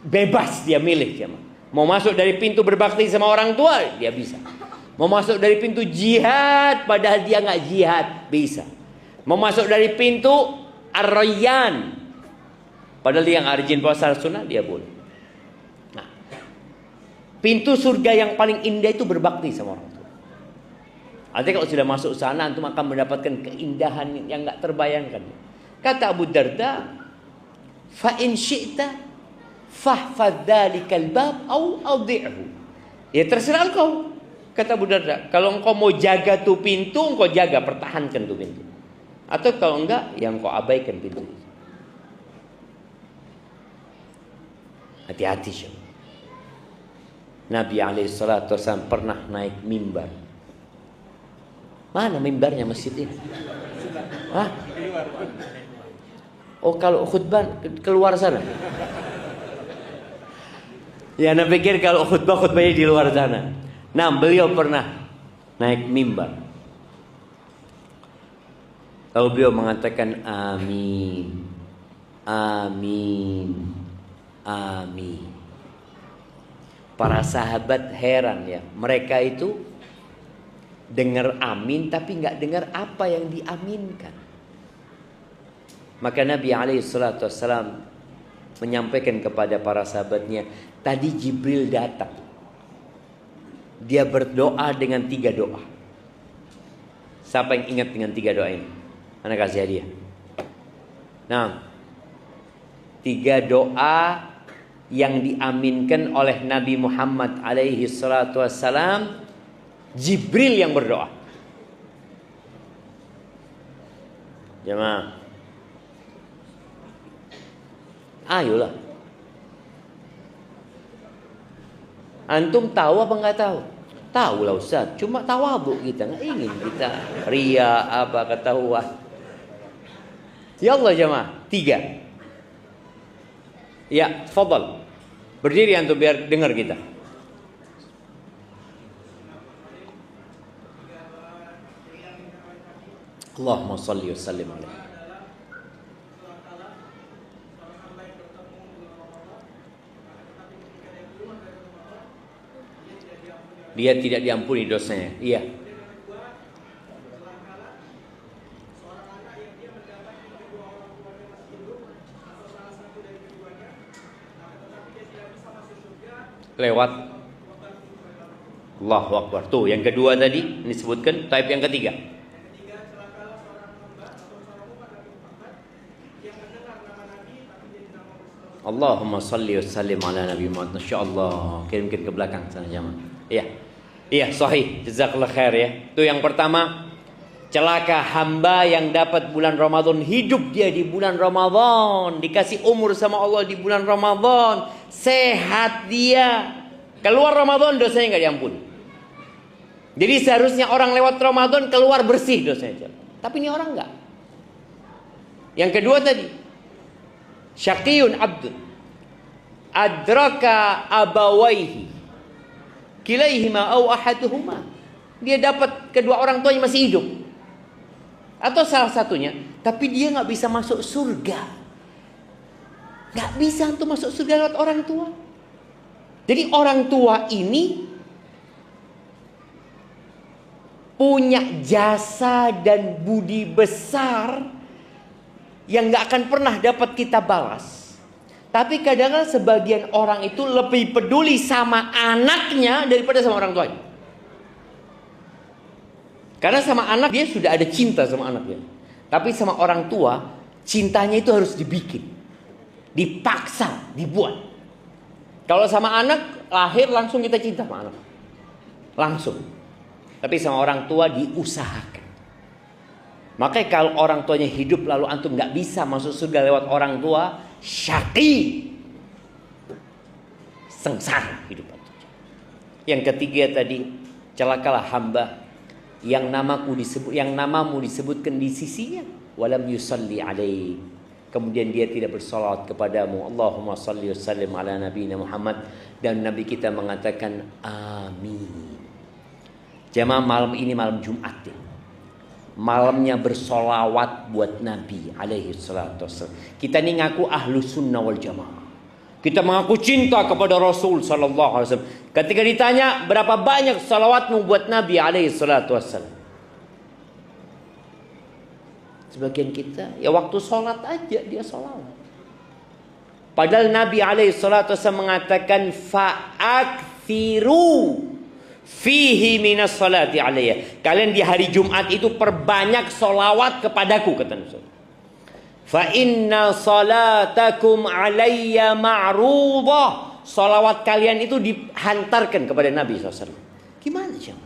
Bebas dia milih dia. Mau masuk dari pintu berbakti sama orang tua, dia bisa. Mau masuk dari pintu jihad padahal dia nggak jihad, bisa. Mau masuk dari pintu Ar-Rayyan padahal dia nggak rajin puasa sunnah, dia boleh. Nah, pintu surga yang paling indah itu berbakti sama orang tua. Artinya kalau sudah masuk sana, antum akan mendapatkan keindahan yang nggak terbayangkan. Kata Abu Darda, fa in syi'ta fahfadz dzalikal bab au adhi'hu. Ya terserah engkau. Kata Abu Darda, kalau engkau mau jaga tuh pintu, engkau jaga, pertahankan tuh pintu. Atau kalau enggak, ya engkau abaikan pintu itu. Hati-hati syekh. Nabi SAW pernah naik mimbar. Mana mimbarnya masjid ini? Hah? Oh, kalau khutbah keluar sana. Ya, Anda pikir kalau khutbahnya di luar sana. Nah, beliau pernah naik mimbar. Lalu beliau mengatakan amin, amin, amin. Para sahabat heran ya. Mereka itu dengar amin tapi nggak dengar apa yang diaminkan. Maka Nabi SAW menyampaikan kepada para sahabatnya, tadi Jibril datang. Dia berdoa dengan 3 doa. Siapa yang ingat dengan 3 doa ini? Anak kasih hadiah. Nah, 3 doa yang diaminkan oleh Nabi Muhammad alaihi salatu wassalam, Jibril yang berdoa. Jemaah, ayolah. Antum tahu apa enggak tahu? Tahu lah Ustaz, cuma tawadhu kita, enggak ingin kita ria apa ketahuan. Ya Allah jemaah, 3. Ya, tafadhal. Berdiri antum biar dengar kita. Allahumma shalli wa sallim alaihi. Dia tidak diampuni dosanya. Iya. Lewat. Allahu Akbar. Tuh yang kedua tadi disebutkan. Type yang ketiga. Allahumma salli wa sallim ala Nabi Muhammad. Insyaallah. Kirimkan ke belakang sana jemaah. Iya. Iya, sahih. Jazakallah khair ya. Itu yang pertama. Celaka hamba yang dapat bulan Ramadan, hidup dia di bulan Ramadan, dikasih umur sama Allah di bulan Ramadan, sehat dia. Keluar Ramadan dosanya enggak diampuni. Jadi seharusnya orang lewat Ramadan keluar bersih dosanya. Tapi ini orang enggak. Yang kedua tadi, syaqiyun abdun adraka abawaihi kilaihima au ahaduhuma. Dia dapat kedua orang tuanya masih hidup, atau salah satunya, tapi dia nggak bisa masuk surga. Nggak bisa untuk masuk surga lewat orang tua. Jadi orang tua ini punya jasa dan budi besar yang nggak akan pernah dapat kita balas. Tapi kadang-kadang sebagian orang itu lebih peduli sama anaknya daripada sama orang tuanya. Karena sama anak dia sudah ada cinta sama anaknya. Tapi sama orang tua, cintanya itu harus dibikin, dipaksa, dibuat. Kalau sama anak, lahir langsung kita cinta sama anak. Langsung. Tapi sama orang tua diusahakan. Makanya kalau orang tuanya hidup lalu antum gak bisa masuk surga lewat orang tua, syaqi, sengsara hidup antum. Yang ketiga tadi, celakalah hamba yang namamu disebutkan di sisinya, walam yusalli alaih, kemudian dia tidak bersalawat kepadamu. Allahumma salli wa sallim ala nabiyina Muhammad, dan Nabi kita mengatakan amin. Jamaah, malam ini malam Jumat ya. Malamnya bersolawat buat Nabi alaihi salatu wassalam. Kita ini ngaku ahlu sunnah wal jamaah. Kita mengaku cinta kepada Rasul sallallahu alaihi wasallam. Ketika ditanya berapa banyak salawatmu buat Nabi alaihi salatu wassalam, sebagian kita ya waktu sholat aja dia sholawat. Padahal Nabi alaihi salatu wassalam mengatakan fa'akthiru fihi minas salati alayya. Kalian di hari Jumat itu perbanyak sholawat kepadaku, kata Nabi. Fa inna salatakum alayya ma'rudah. Sholawat kalian itu dihantarkan kepada Nabi SAW. Gimana sih?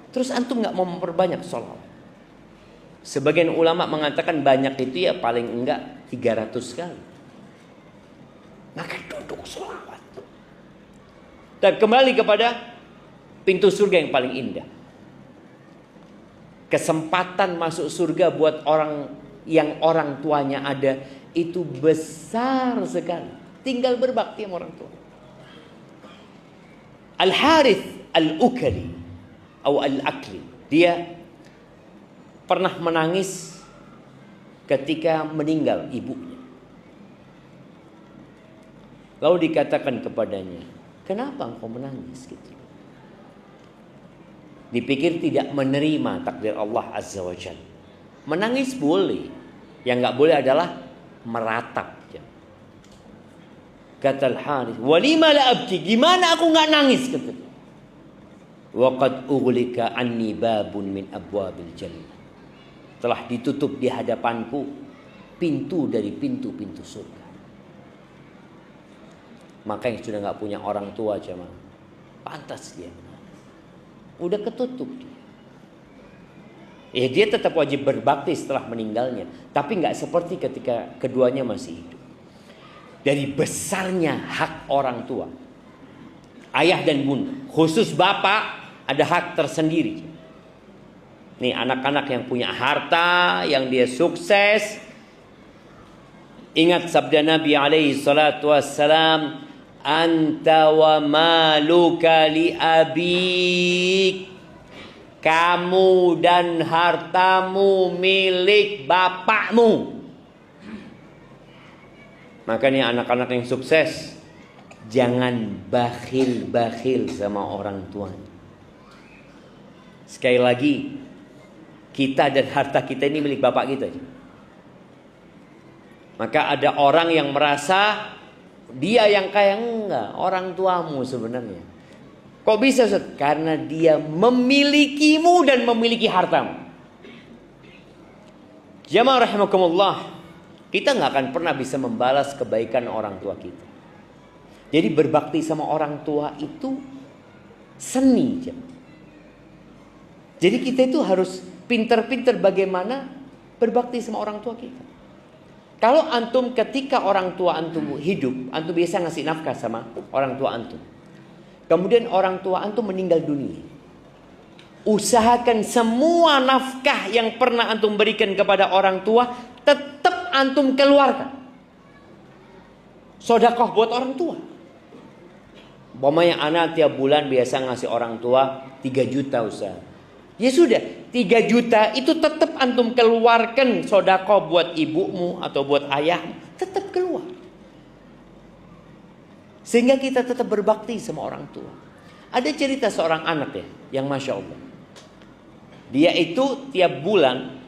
Terus antum gak mau memperbanyak sholawat? Sebagian ulama mengatakan banyak itu ya paling enggak 300 kali. Maka duduk sholawat. Dan kembali kepada pintu surga yang paling indah. Kesempatan masuk surga buat orang yang orang tuanya ada itu besar sekali. Tinggal berbakti sama orang tua. Al-Harith Al-Ukali atau Al-Akli, dia pernah menangis ketika meninggal ibunya. Lalu dikatakan kepadanya, kenapa engkau menangis gitu? Dipikir tidak menerima takdir Allah Azza wa Jalla. Menangis boleh, yang nggak boleh adalah meratap. Kata Al-Harith, walima la abki, gimana aku nggak nangis? Kata, waqad ughliqa anni babun min abwabil jannah, telah ditutup di hadapanku pintu dari pintu-pintu surga. Maka yang sudah nggak punya orang tua jemaah, pantas dia udah ketutup dia. Dia tetap wajib berbakti setelah meninggalnya, tapi nggak seperti ketika keduanya masih hidup. Dari besarnya hak orang tua, ayah dan bunda, khusus bapak ada hak tersendiri. Nih anak-anak yang punya harta, yang dia sukses, ingat sabda Nabi alaihi salatu wassalam, anta wa maluka li abik, kamu dan hartamu milik bapakmu. Makanya anak-anak yang sukses, jangan bakhil-bakhil sama orang tuanya. Sekali lagi, kita dan harta kita ini milik bapak kita. Maka ada orang yang merasa dia yang kaya, enggak, orang tuamu sebenarnya. Kok bisa Ustaz? Karena dia memilikimu dan memiliki hartamu. Jamaah rahimakumullah, kita nggak akan pernah bisa membalas kebaikan orang tua kita. Jadi berbakti sama orang tua itu seni. Jadi kita itu harus pinter-pinter bagaimana berbakti sama orang tua kita. Kalau antum ketika orang tua antum hidup, antum biasa ngasih nafkah sama orang tua antum. Kemudian orang tua antum meninggal dunia. Usahakan semua nafkah yang pernah antum berikan kepada orang tua tetap antum keluarkan. Sedekah buat orang tua. Umpamanya anak tiap bulan biasa ngasih orang tua 3 juta usaha. Ya sudah, 3 juta itu tetap antum keluarkan sedekah buat ibumu atau buat ayahmu, tetap keluar. Sehingga kita tetap berbakti sama orang tua. Ada cerita seorang anak ya, yang Masya Allah. Dia itu tiap bulan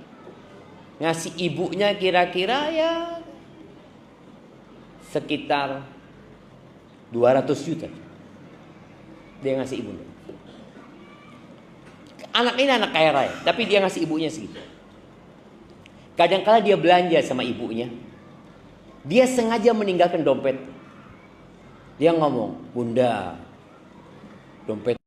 ngasih ibunya kira-kira ya sekitar 200 juta. Dia ngasih ibunya. Anak ini anak kaya raya, tapi dia ngasih ibunya segitu. Kadang-kala dia belanja sama ibunya. Dia sengaja meninggalkan dompet. Dia ngomong, "Bunda, dompet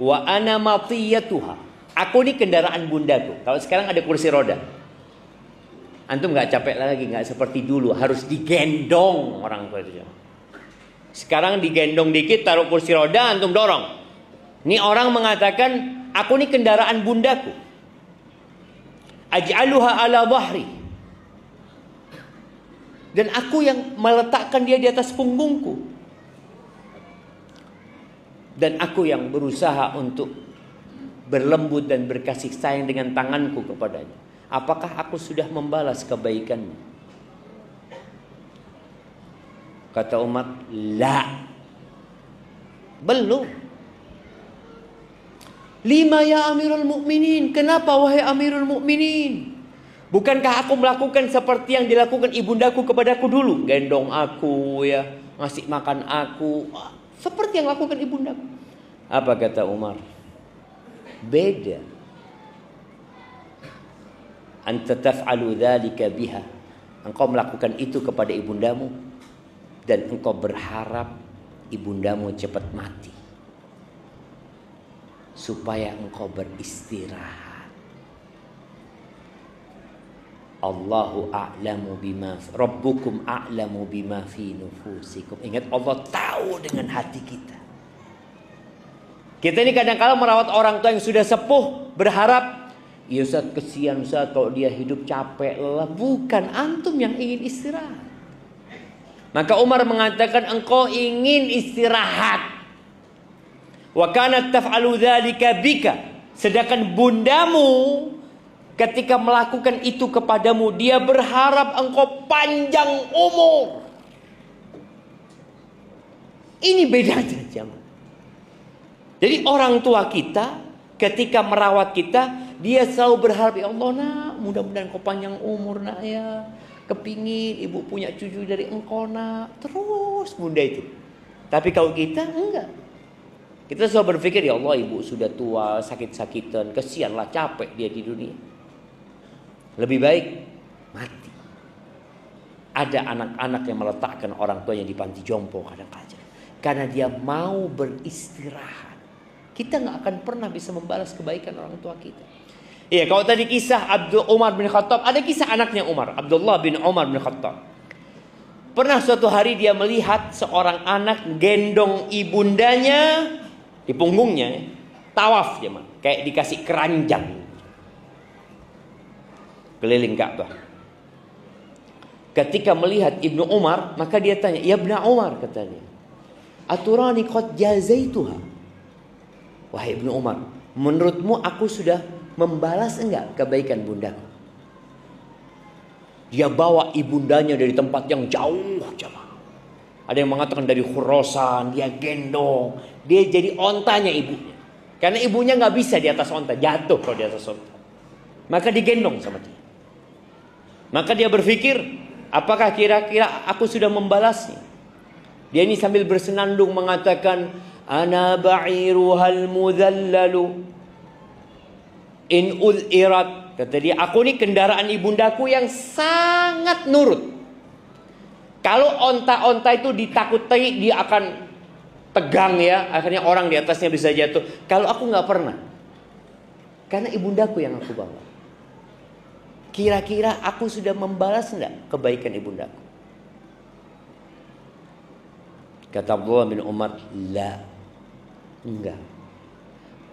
wa ana matiyatuha." Aku ini kendaraan bundaku. Kalau sekarang ada kursi roda, antum nggak capek lagi, nggak seperti dulu harus digendong orang tua itu. Sekarang digendong dikit, taruh kursi roda, antum dorong. Ini orang mengatakan, aku ini kendaraan bundaku. Aj'aluha ala dhahri. Dan aku yang meletakkan dia di atas punggungku. Dan aku yang berusaha untuk berlembut dan berkasih sayang dengan tanganku kepadanya. Apakah aku sudah membalas kebaikanmu? Kata Umar, la. Belum. Lima ya Amirul Mukminin. Kenapa wahai Amirul Mukminin? Bukankah aku melakukan seperti yang dilakukan ibundaku kepadaku dulu? Gendong aku ya, ngasih makan aku. Seperti yang lakukan ibundaku. Apa kata Umar? Beda. Anta taf'alu dzalika biha. Engkau melakukan itu kepada ibundamu dan engkau berharap ibundamu cepat mati supaya engkau beristirahat. Allahu a'lamu bima rabbukum a'lamu bima fi nufusikum. Ingat, Allah tahu dengan hati kita. Kita ini kadang-kala merawat orang tua yang sudah sepuh, berharap, ya Ustaz, kesian Ustaz kalau dia hidup capek lelah. Bukan, antum yang ingin istirahat. Maka Umar mengatakan, engkau ingin istirahat. Wa kanat taf'alu dzalika bika. Sedangkan bundamu ketika melakukan itu kepadamu, dia berharap engkau panjang umur. Ini bedanya, jemaah. Jadi orang tua kita ketika merawat kita, dia selalu berharap, ya Allah nak, mudah-mudahan kau panjang umur nak ya. Kepingin ibu punya cucu dari engkau nak. Terus bunda itu. Tapi kalau kita enggak. Kita selalu berpikir, ya Allah ibu sudah tua, sakit-sakitan, kesianlah, capek dia di dunia. Lebih baik mati. Ada anak-anak yang meletakkan orang tuanya di panti jompo kadang-kadang. Karena dia mau beristirahat. Kita nggak akan pernah bisa membalas kebaikan orang tua kita. Iya, kalau tadi kisah Abdul Umar bin Khattab, ada kisah anaknya Umar, Abdullah bin Umar bin Khattab. Pernah suatu hari dia melihat seorang anak gendong ibundanya di punggungnya, tawaf dia, kayak dikasih keranjang keliling Ka'bah. Ketika melihat Ibnu Umar, maka dia tanya, "Ya Ibnu Umar," katanya, "Aturani qad jazaituha?" Wahai Ibnu Umar, menurutmu aku sudah membalas enggak kebaikan bundaku? Dia bawa ibundanya dari tempat yang jauh, jemaah. Ada yang mengatakan dari Khurasan, dia gendong, dia jadi ontanya ibunya. Karena ibunya nggak bisa di atas onta, jatuh kalau di atas onta. Maka digendong sama dia. Maka dia berpikir, apakah kira-kira aku sudah membalasnya? Dia ini sambil bersenandung mengatakan, ana ba'iruhal mudhallalu in udhirat. Kata dia, aku ini kendaraan ibundaku yang sangat nurut. Kalau onta-onta itu ditakuti, dia akan tegang ya. Akhirnya orang di atasnya bisa jatuh. Kalau aku nggak pernah. Karena ibundaku yang aku bawa. Kira-kira aku sudah membalas enggak kebaikan ibundaku? Kata Abdullah bin Umar, la, enggak.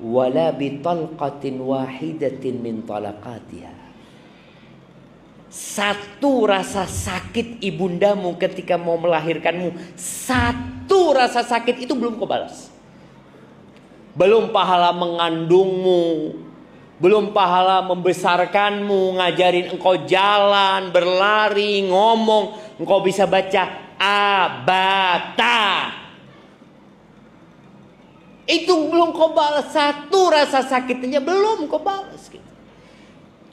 Wala bitalqatin wahidatin min talaqatiha. Satu rasa sakit ibundamu ketika mau melahirkanmu, satu rasa sakit itu belum kau balas. Belum pahala mengandungmu, belum pahala membesarkanmu, ngajarin engkau jalan, berlari, ngomong, engkau bisa baca abata. Itu belum kau balas. Satu rasa sakitnya belum kau balas gitu.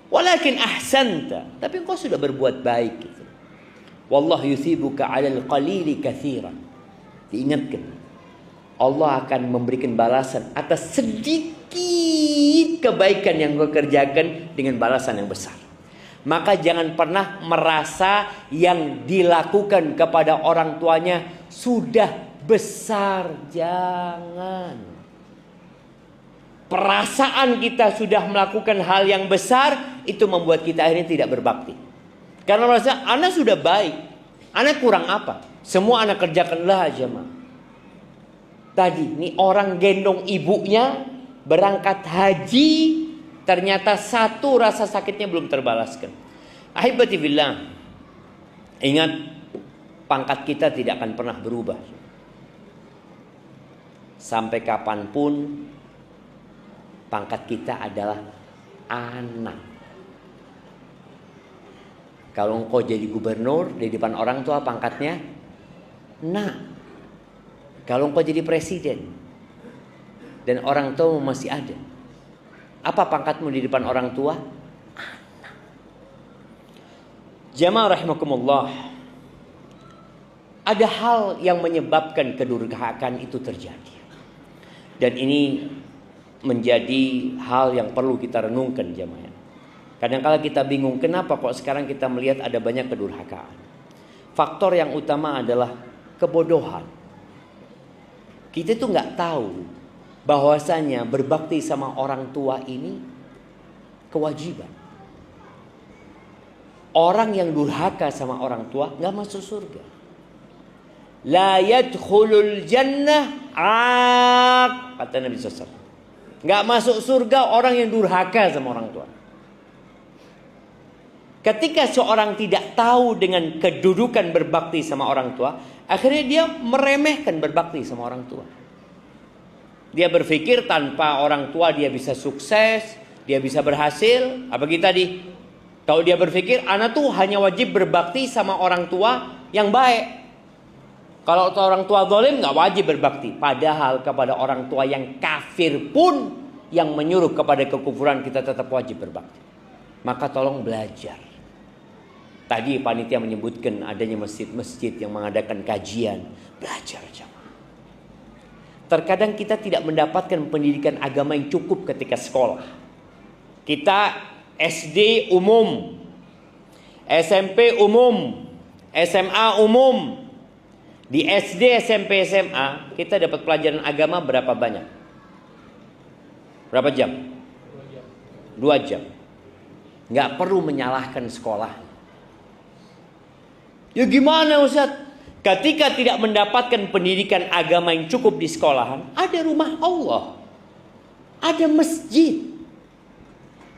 Walakin ahsanta, tapi engkau sudah berbuat baik gitu. Wallahu yusibuka 'alal qalili katsiran. Diingatkan, Allah akan memberikan balasan atas sedikit kebaikan yang kau kerjakan dengan balasan yang besar. Maka jangan pernah merasa yang dilakukan kepada orang tuanya sudah besar. Jangan. Perasaan kita sudah melakukan hal yang besar, itu membuat kita akhirnya tidak berbakti. Karena merasa, anak sudah baik, anak kurang apa? Semua anak kerjakanlah aja mah. Tadi, ini orang gendong ibunya, berangkat haji, ternyata satu rasa sakitnya belum terbalaskan. Ahibati billah, ingat, pangkat kita tidak akan pernah berubah. Sampai kapanpun, pangkat kita adalah anak. Kalau engkau jadi gubernur di depan orang tua, pangkatnya nak. Kalau engkau jadi presiden dan orang tua masih ada, apa pangkatmu di depan orang tua? Anak. Jamaah rahimakumullah, ada hal yang menyebabkan kedurhakaan itu terjadi. Dan ini menjadi hal yang perlu kita renungkan jamaah. Kadang-kala kita bingung, kenapa kok sekarang kita melihat ada banyak kedurhakaan. Faktor yang utama adalah kebodohan. Kita tuh nggak tahu bahwasanya berbakti sama orang tua ini kewajiban. Orang yang durhaka sama orang tua nggak masuk surga. La yadkhulul jannah kata Nabi SAW. Nggak masuk surga orang yang durhaka sama orang tua. Ketika seorang tidak tahu dengan kedudukan berbakti sama orang tua, akhirnya dia meremehkan berbakti sama orang tua. Dia berpikir tanpa orang tua dia bisa sukses, dia bisa berhasil. Apa kita tadi? Kalau dia berpikir anak tuh hanya wajib berbakti sama orang tua yang baik. Kalau orang tua zalim nggak wajib berbakti. Padahal kepada orang tua yang kafir pun yang menyuruh kepada kekufuran kita tetap wajib berbakti. Maka tolong belajar. Tadi panitia menyebutkan adanya masjid-masjid yang mengadakan kajian. Belajar jamaah. Terkadang kita tidak mendapatkan pendidikan agama yang cukup ketika sekolah. Kita SD umum, SMP umum, SMA umum. Di SD, SMP, SMA kita dapat pelajaran agama berapa banyak? Berapa jam? 2 jam. Nggak perlu menyalahkan sekolah. Ya gimana Ustaz? Ketika tidak mendapatkan pendidikan agama yang cukup di sekolahan, ada rumah Allah, ada masjid.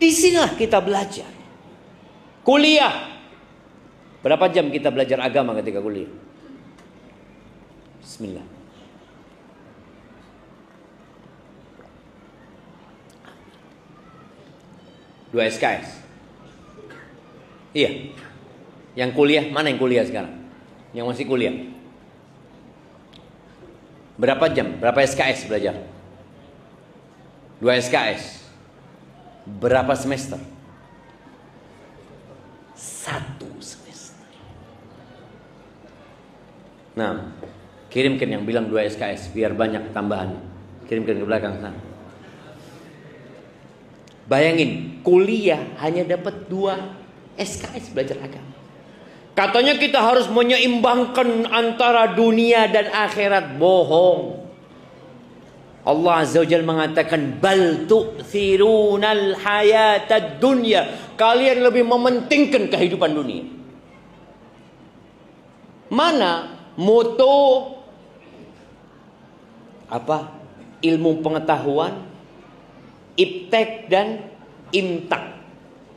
Di sinilah kita belajar. Kuliah. Berapa jam kita belajar agama ketika kuliah? Bismillah. 2 SKS. Iya. Yang kuliah, mana yang kuliah sekarang? Yang masih kuliah. Berapa jam? Berapa SKS belajar? 2 SKS. Berapa semester? 1 semester. Nah, kirimkan yang bilang 2 SKS biar banyak tambahan. Kirimkan ke belakang sana. Bayangin, kuliah hanya dapat 2 SKS belajar agama. Katanya kita harus menyeimbangkan antara dunia dan akhirat. Bohong. Allah Azza wa Jalla mengatakan bal tu'thirunal hayatad dunya. Kalian lebih mementingkan kehidupan dunia. Mana moto apa? Ilmu pengetahuan, iptek dan imtak.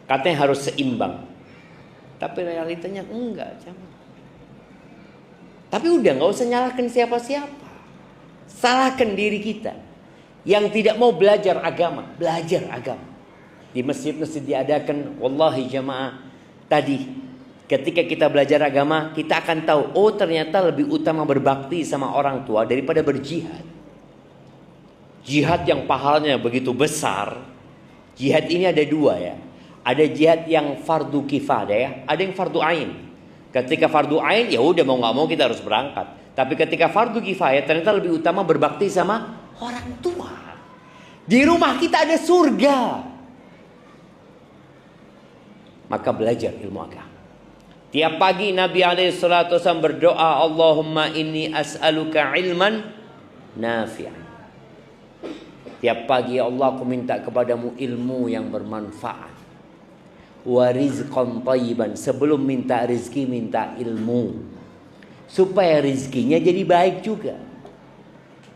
Katanya harus seimbang. Tapi realitanya enggak. Tapi udah gak usah nyalahkan siapa-siapa. Salahkan diri kita yang tidak mau belajar agama. Belajar agama. Di masjid-masjid diadakan. Wallahi jamaah. Tadi ketika kita belajar agama, kita akan tahu, oh ternyata lebih utama berbakti sama orang tua daripada berjihad. Jihad yang pahalanya begitu besar. Jihad ini ada 2 ya. Ada jihad yang fardu kifayah ya, ada yang fardu ain. Ketika fardu ain ya udah mau nggak mau kita harus berangkat. Tapi ketika fardu kifayah ternyata lebih utama berbakti sama orang tua. Di rumah kita ada surga. Maka belajar ilmu agama. Tiap pagi Nabi SAW berdoa, Allahumma inni as'aluka ilman nafi'an. Tiap pagi Allah, aku minta kepadamu ilmu yang bermanfaat. Wa rizqan thayyiban. Sebelum minta rizki, minta ilmu. Supaya rizkinya jadi baik juga.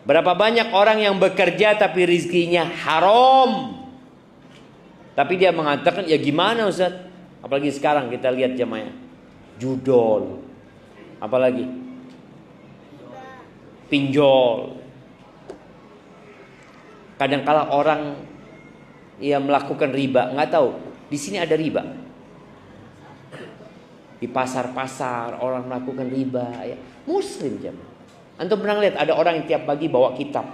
Berapa banyak orang yang bekerja tapi rizkinya haram. Tapi dia mengatakan, ya gimana Ustaz? Apalagi sekarang kita lihat jamaah. Judol. Apalagi? Pinjol. Kadangkala orang melakukan riba, nggak tahu. Di sini ada riba. Di pasar-pasar orang melakukan riba ya. Muslim jemaah. Antum pernah lihat ada orang yang tiap pagi bawa kitab.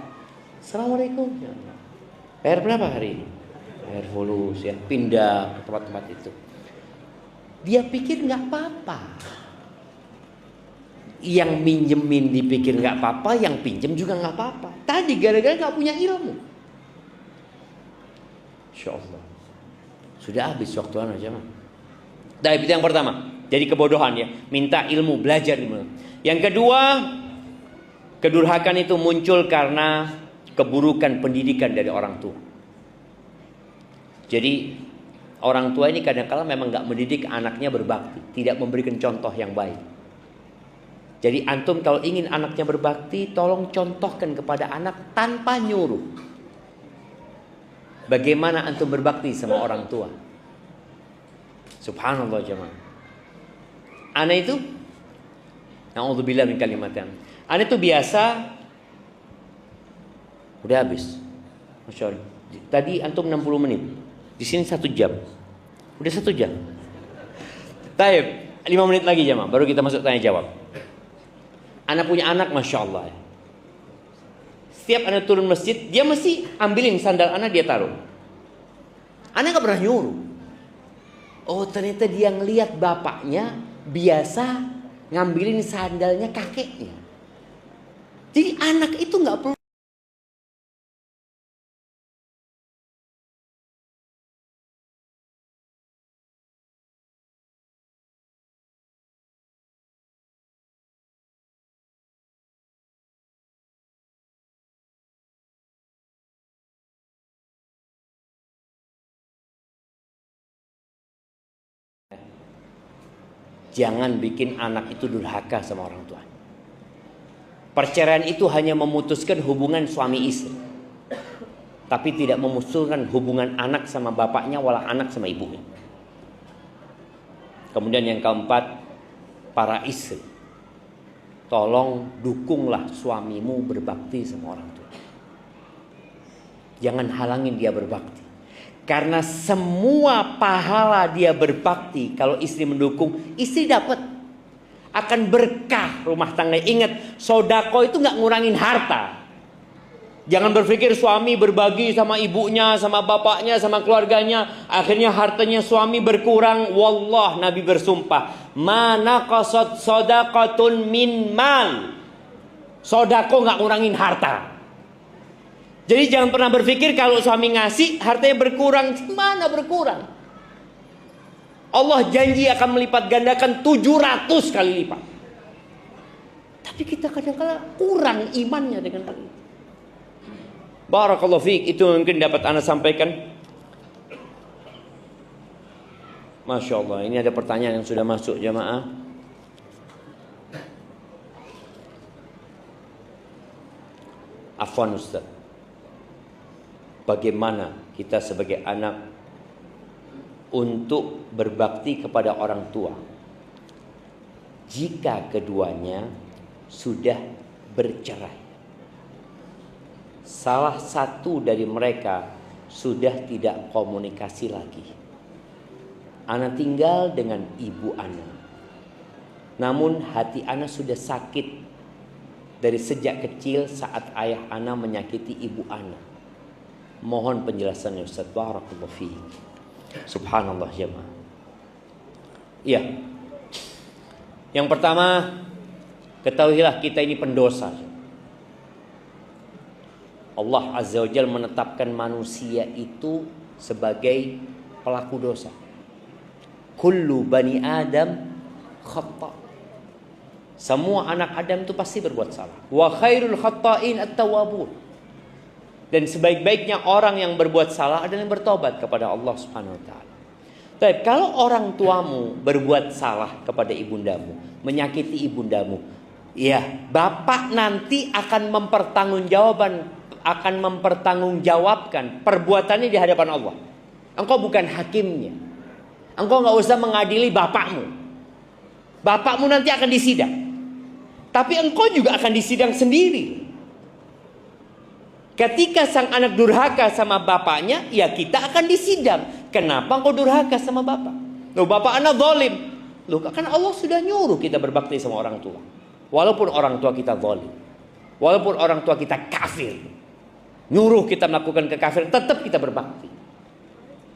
Assalamualaikum. Bayar berapa hari ini? Bayar fulus ya. Pindah ke tempat-tempat itu. Dia pikir nggak apa-apa. Yang minjemin dipikir nggak apa-apa, yang pinjem juga nggak apa-apa. Tadi gara-gara nggak punya ilmu. Insya Allah. Sudah habis waktu anak jemaah. Nah, itu yang pertama. Jadi kebodohan ya. Minta ilmu, belajar ilmu. Yang kedua, kedurhakan itu muncul karena keburukan pendidikan dari orang tua. Jadi orang tua ini kadang-kala memang gak mendidik anaknya berbakti. Tidak memberikan contoh yang baik. Jadi antum kalau ingin anaknya berbakti, tolong contohkan kepada anak tanpa nyuruh. Bagaimana antum berbakti sama orang tua? Subhanallah jemaah. Ana itu, na'udzubillah min kalimatin. Ana itu biasa, udah habis. Masya Allah. Tadi antum 60 menit, di sini 1 jam. Udah 1 jam. Taib, 5 menit lagi jemaah, baru kita masuk tanya jawab. Ana punya anak, masya Allah. Setiap anak turun masjid, dia mesti ambilin sandal anak, dia taruh. Anak gak pernah nyuruh. Oh ternyata dia ngelihat bapaknya biasa ngambilin sandalnya kakeknya. Jadi anak itu gak perlu. Jangan bikin anak itu durhaka sama orang tua. Perceraian itu hanya memutuskan hubungan suami istri, tapi tidak memutuskan hubungan anak sama bapaknya, wala anak sama ibunya. Kemudian yang keempat, para istri, tolong dukunglah suamimu berbakti sama orang tua. Jangan halangin dia berbakti. Karena semua pahala dia berbakti, kalau istri mendukung, istri dapat. Akan berkah rumah tangga. Ingat, sodako itu nggak ngurangin harta. Jangan berpikir suami berbagi sama ibunya, sama bapaknya, sama keluarganya, akhirnya hartanya suami berkurang. Wallah, Nabi bersumpah, mana qasad sodakotun min mal. Sodako nggak ngurangin harta. Jadi jangan pernah berpikir kalau suami ngasih hartanya berkurang. Mana berkurang? Allah janji akan melipat gandakan 700 kali lipat. Tapi kita kadang-kadang kurang imannya dengan hal itu. Barakallahu fiik, itu mungkin dapat Anda sampaikan. Masya Allah, ini ada pertanyaan yang sudah masuk jamaah. Afwan Ustaz, bagaimana kita sebagai anak untuk berbakti kepada orang tua jika keduanya sudah bercerai? Salah satu dari mereka sudah tidak komunikasi lagi. Ana tinggal dengan ibu Ana, namun hati Ana sudah sakit dari sejak kecil saat ayah Ana menyakiti ibu Ana. Mohon penjelasannya Ustaz. Barakallahu fiik. Subhanallah jemaah. Iya. Yang pertama, ketahuilah kita ini pendosa. Allah Azza wa Jalla menetapkan manusia itu sebagai pelaku dosa. Kullu bani Adam khata'. Semua anak Adam itu pasti berbuat salah. Wa khairul khata'in at-tawwabun. Dan sebaik-baiknya orang yang berbuat salah adalah yang bertobat kepada Allah Subhanahu wa taala. Tapi kalau orang tuamu berbuat salah kepada ibundamu, menyakiti ibundamu, ya, bapak nanti akan mempertanggungjawabkan perbuatannya di hadapan Allah. Engkau bukan hakimnya. Engkau nggak usah mengadili bapakmu. Bapakmu nanti akan disidang. Tapi engkau juga akan disidang sendiri. Ketika sang anak durhaka sama bapaknya, ya kita akan disidang. Kenapa engkau durhaka sama bapak? Loh, bapak anak zalim. Loh, kan Allah sudah nyuruh kita berbakti sama orang tua. Walaupun orang tua kita zalim, walaupun orang tua kita kafir, nyuruh kita melakukan kekafiran, tetap kita berbakti.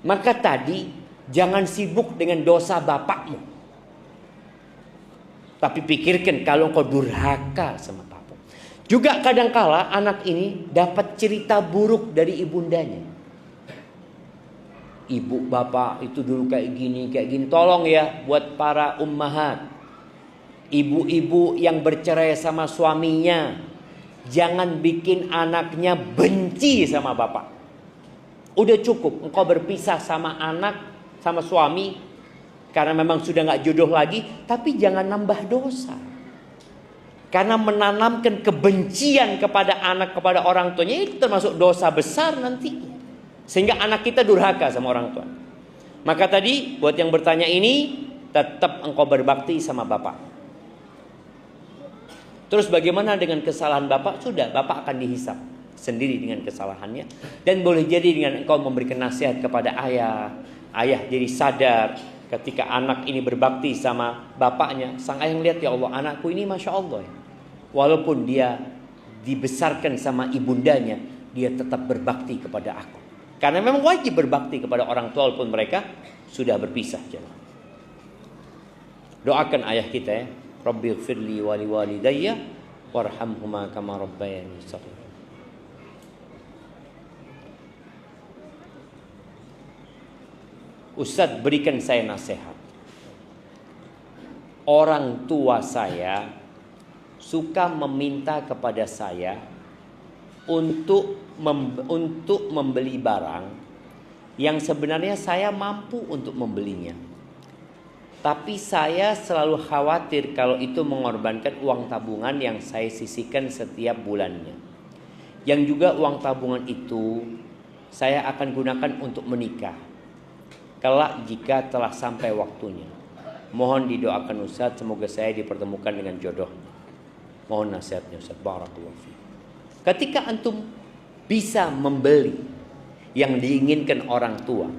Maka tadi jangan sibuk dengan dosa bapakmu, tapi pikirkan kalau engkau durhaka sama bapak. Juga kadangkala anak ini dapat cerita buruk dari ibundanya. Ibu bapak itu dulu kayak gini. Tolong ya buat para ummahat, ibu-ibu yang bercerai sama suaminya, jangan bikin anaknya benci sama bapak. Udah cukup engkau berpisah sama anak, sama suami, karena memang sudah gak jodoh lagi. Tapi jangan nambah dosa. Karena menanamkan kebencian kepada anak, kepada orang tuanya, itu termasuk dosa besar nantinya. Sehingga anak kita durhaka sama orang tua. Maka tadi buat yang bertanya ini, tetap engkau berbakti sama bapak. Terus bagaimana dengan kesalahan bapak? Sudah, bapak akan dihisap sendiri dengan kesalahannya. Dan boleh jadi dengan engkau memberikan nasihat kepada ayah. Ayah jadi sadar ketika anak ini berbakti sama bapaknya. Sang ayah melihat, ya Allah, anakku ini Masya Allah ya. Walaupun dia dibesarkan sama ibundanya, dia tetap berbakti kepada aku. Karena memang wajib berbakti kepada orang tua walaupun mereka sudah berpisah. Doakan ayah kita ya. Rabbighfirli wa liwalidayya warhamhuma kama rabbayani shaghira. Ustaz, berikan saya nasihat. Orang tua saya suka meminta kepada saya untuk membeli barang yang sebenarnya saya mampu untuk membelinya. Tapi saya selalu khawatir kalau itu mengorbankan uang tabungan yang saya sisihkan setiap bulannya. Yang juga uang tabungan itu saya akan gunakan untuk menikah kelak jika telah sampai waktunya. Mohon didoakan Ustaz, semoga saya dipertemukan dengan jodoh. Mohon nasihatnya Ustaz. Barakallahu fiik. Ketika antum bisa membeli yang diinginkan orang tua,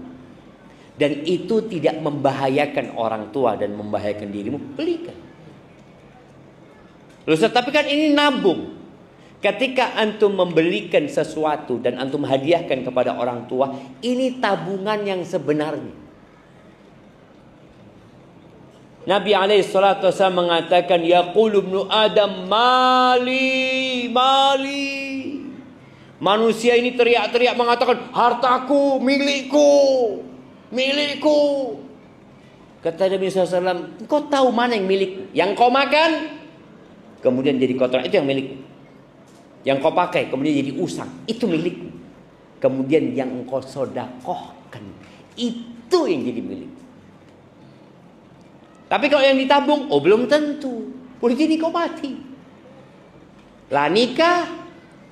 dan itu tidak membahayakan orang tua dan membahayakan dirimu, belikan. Loh, tapi kan ini nabung. Ketika antum membelikan sesuatu dan antum hadiahkan kepada orang tua, ini tabungan yang sebenarnya. Nabi alaihissalatu wassalam mengatakan, yaqulu ibnu Adam mali, mali. Manusia ini teriak-teriak mengatakan, hartaku, milikku, milikku. Kata Nabi SAW, engkau tahu mana yang milik? Yang kau makan, kemudian jadi kotoran, itu yang milik. Yang kau pakai kemudian jadi usang, itu milikmu. Kemudian yang engkau sodakohkan, itu yang jadi milik. Tapi kalau yang ditabung, oh belum tentu. Boleh jadi kau mati. Lah nikah,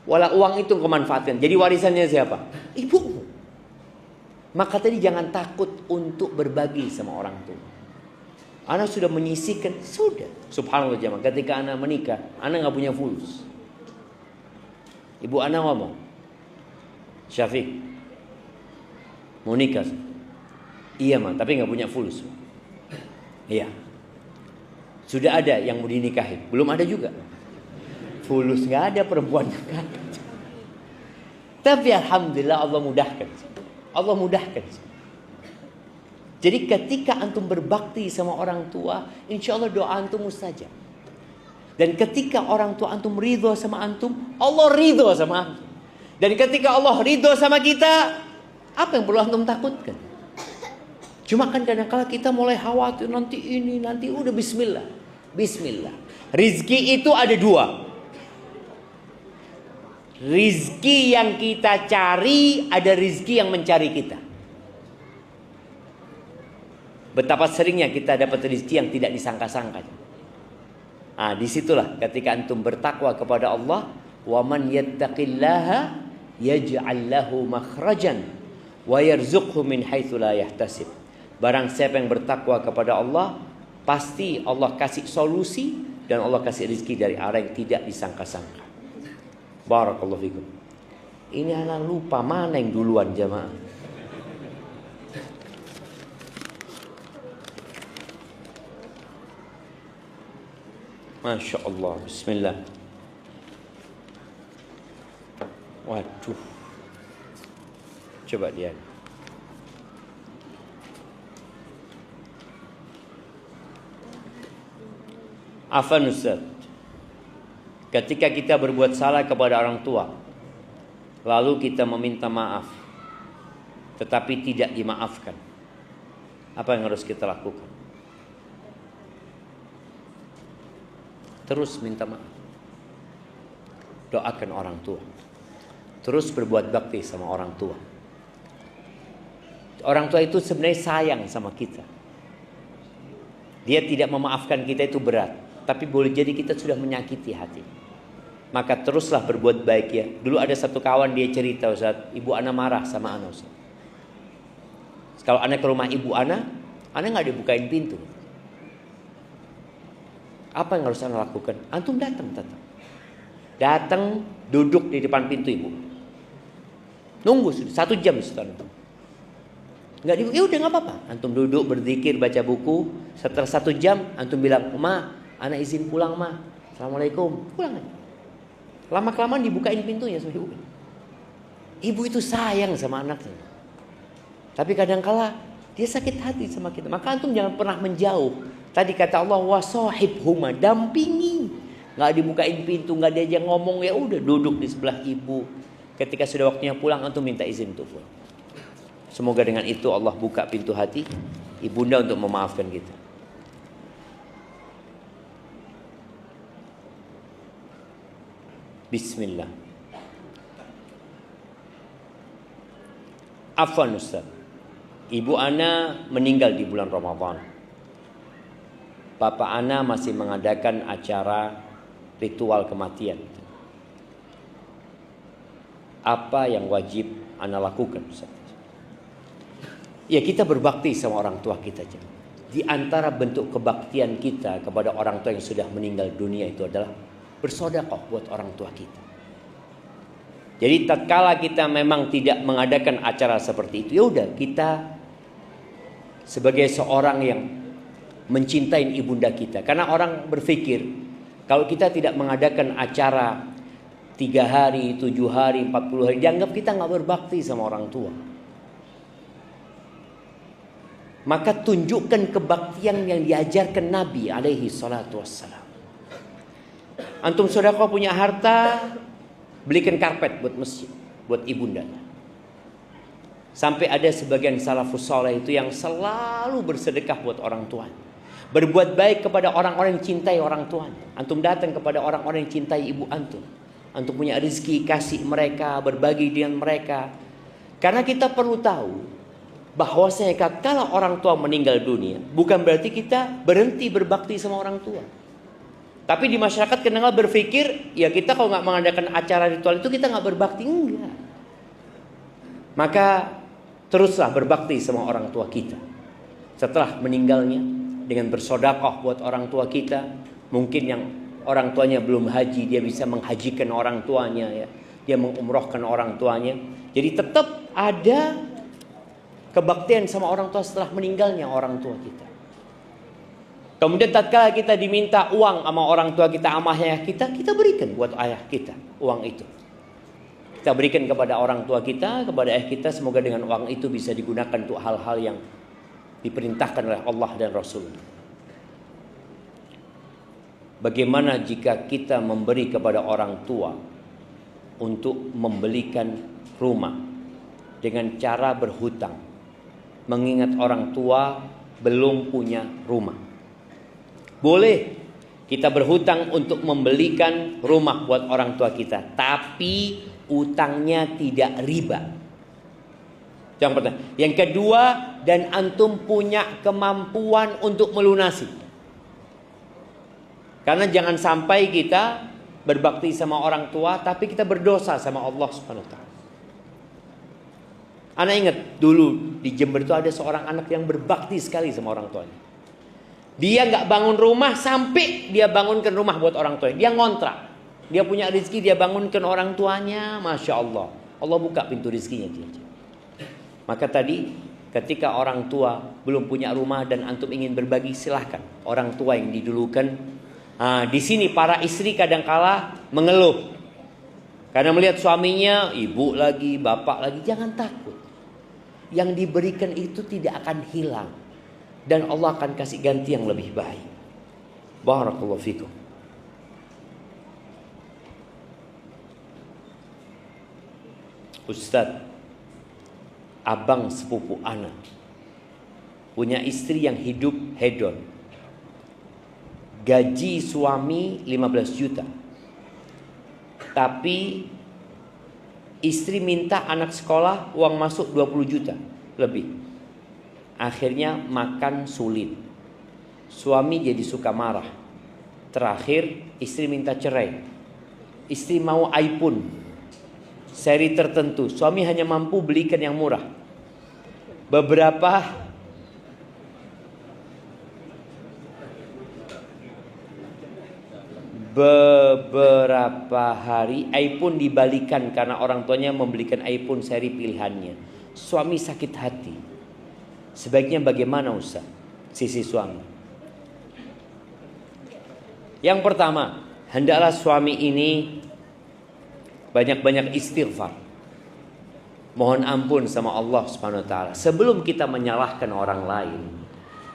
wala uang itu kau manfaatkan. Jadi warisannya siapa? Ibumu. Maka tadi jangan takut untuk berbagi sama orang tua. Anak sudah menyisihkan, sudah. Subhanallah jemaah, ketika anak menikah, anak nggak punya fulus. Ibu anak ngomong, Syafiq, mau nikah? Iya mah, tapi nggak punya fulus. Iya. Sudah ada yang mau dinikahin, belum ada juga. Fulus nggak ada, perempuan kan. Tapi alhamdulillah Allah mudahkan. Allah mudahkan. Jadi ketika antum berbakti sama orang tua, insya Allah doa antum mustajab. Dan ketika orang tua antum ridho sama antum, Allah ridho sama antum. Dan ketika Allah ridho sama kita, apa yang perlu antum takutkan? Cuma kan kadang-kadang kita mulai khawatir, nanti ini, nanti udah bismillah. Bismillah. Rizki itu ada dua. Rizki yang kita cari, ada rizki yang mencari kita. Betapa seringnya kita dapat rizki yang tidak disangka-sangka. Disitulah ketika antum bertakwa kepada Allah, wa man yattaqillaha yaj'al lahu makhrajan wa yarzuqhu min haitsu la yahtasib. Barang siapa yang bertakwa kepada Allah, pasti Allah kasih solusi dan Allah kasih rezeki dari arah yang tidak disangka-sangka. Barakallahu fikum. Ini anak lupa mana yang duluan jamaah. Masya Allah, bismillah. Waduh. Coba lihat. Afan Ustaz, ketika kita berbuat salah kepada orang tua, lalu kita meminta maaf, tetapi tidak dimaafkan, apa yang harus kita lakukan? Terus minta maaf, doakan orang tua, terus berbuat bakti sama orang tua. Orang tua itu sebenarnya sayang sama kita. Dia tidak memaafkan kita itu berat, tapi boleh jadi kita sudah menyakiti hati. Maka teruslah berbuat baik ya. Dulu ada satu kawan, dia cerita, Ustaz, ibu ana marah sama ana, Ustaz. Kalau ana ke rumah ibu ana nggak dibukain pintu. Apa yang harus ana lakukan? Antum datang. Datang, duduk di depan pintu ibu. Nunggu 1 jam Ustaz. Enggak dibuka, ya udah enggak apa-apa. Antum duduk berzikir, baca buku. Setelah 1 jam antum bilang, "Ma, ana izin pulang, Ma. Assalamualaikum." Pulang aja. Lama-kelamaan dibukain pintunya sama ibu. Ibu itu sayang sama anaknya. Tapi kadang-kala dia sakit hati sama kita. Maka antum jangan pernah menjauh. Tadi kata Allah, wasahibhuma, dampingi. Nggak dibukain pintu, nggak diajak ngomong, ya udah duduk di sebelah ibu. Ketika sudah waktunya pulang, antum minta izin untuk pulang. Semoga dengan itu Allah buka pintu hati ibunda untuk memaafkan kita. Bismillah. Afwan Ustaz, ibu ana meninggal di bulan Ramadan. Bapak ana masih mengadakan acara ritual kematian. Apa yang wajib ana lakukan, Ustaz? Ya, kita berbakti sama orang tua kita. Di antara bentuk kebaktian kita kepada orang tua yang sudah meninggal dunia itu adalah bersedekah buat orang tua kita. Jadi tatkala kita memang tidak mengadakan acara seperti itu, ya udah, kita sebagai seorang yang mencintai ibunda kita. Karena orang berpikir kalau kita tidak mengadakan acara 3 hari, 7 hari, 40 hari, dianggap kita nggak berbakti sama orang tua. Maka tunjukkan kebaktian yang diajarkan Nabi alaihi salatu wassalam. Antum sedekah punya harta, belikan karpet buat masjid, buat ibundanya. Sampai ada sebagian salafus saleh itu yang selalu bersedekah buat orang tuanya. Berbuat baik kepada orang-orang yang cintai orang tuanya. Antum datang kepada orang-orang yang cintai ibu antum. Antum punya rezeki, kasih mereka, berbagi dengan mereka. Karena kita perlu tahu bahwasanya kalau orang tua meninggal dunia, bukan berarti kita berhenti berbakti sama orang tua. Tapi di masyarakat kadang berpikir, ya kita kalau nggak mengadakan acara ritual itu kita nggak berbakti. Enggak. Maka teruslah berbakti sama orang tua kita. Setelah meninggalnya, dengan bersedekah buat orang tua kita. Mungkin yang orang tuanya belum haji, dia bisa menghajikan orang tuanya, ya. Dia mengumrohkan orang tuanya. Jadi tetap ada kebaktian sama orang tua setelah meninggalnya orang tua kita. Kemudian tatkala kita diminta uang sama orang tua kita, sama ayah kita, kita berikan buat ayah kita uang itu. Kita berikan kepada orang tua kita, kepada ayah kita, semoga dengan uang itu bisa digunakan untuk hal-hal yang diperintahkan oleh Allah dan Rasul. Bagaimana jika kita memberi kepada orang tua untuk membelikan rumah dengan cara berhutang, mengingat orang tua belum punya rumah? Boleh kita berhutang untuk membelikan rumah buat orang tua kita, tapi utangnya tidak riba. Yang pertama. Yang kedua, dan antum punya kemampuan untuk melunasi. Karena jangan sampai kita berbakti sama orang tua tapi kita berdosa sama Allah Subhanahu wa taala. Ana ingat dulu di Jember itu ada seorang anak yang berbakti sekali sama orang tuanya. Dia nggak bangun rumah sampai dia bangunkan rumah buat orang tuanya. Dia ngontrak. Dia punya rezeki, dia bangunkan orang tuanya. Masya Allah. Allah buka pintu rezekinya dia. Maka tadi ketika orang tua belum punya rumah dan antum ingin berbagi, silahkan. Orang tua yang didulukan. Di sini para istri kadangkala mengeluh. Karena melihat suaminya, ibu lagi, bapak lagi. Jangan takut. Yang diberikan itu tidak akan hilang. Dan Allah akan kasih ganti yang lebih baik. Barakallahu fikum. Ustaz, abang sepupu ana punya istri yang hidup hedon. Gaji suami 15 juta. Tapi istri minta anak sekolah uang masuk 20 juta lebih. Akhirnya makan sulit. Suami jadi suka marah. Terakhir istri minta cerai. Istri mau iPhone seri tertentu. Suami hanya mampu belikan yang murah. Beberapa hari iPhone dibalikan karena orang tuanya membelikan iPhone seri pilihannya. Suami sakit hati. Sebaiknya bagaimana Ustaz? Sisi suami. Yang pertama, hendaklah suami ini banyak-banyak istighfar. Mohon ampun sama Allah Subhanahu wa taala. Sebelum kita menyalahkan orang lain,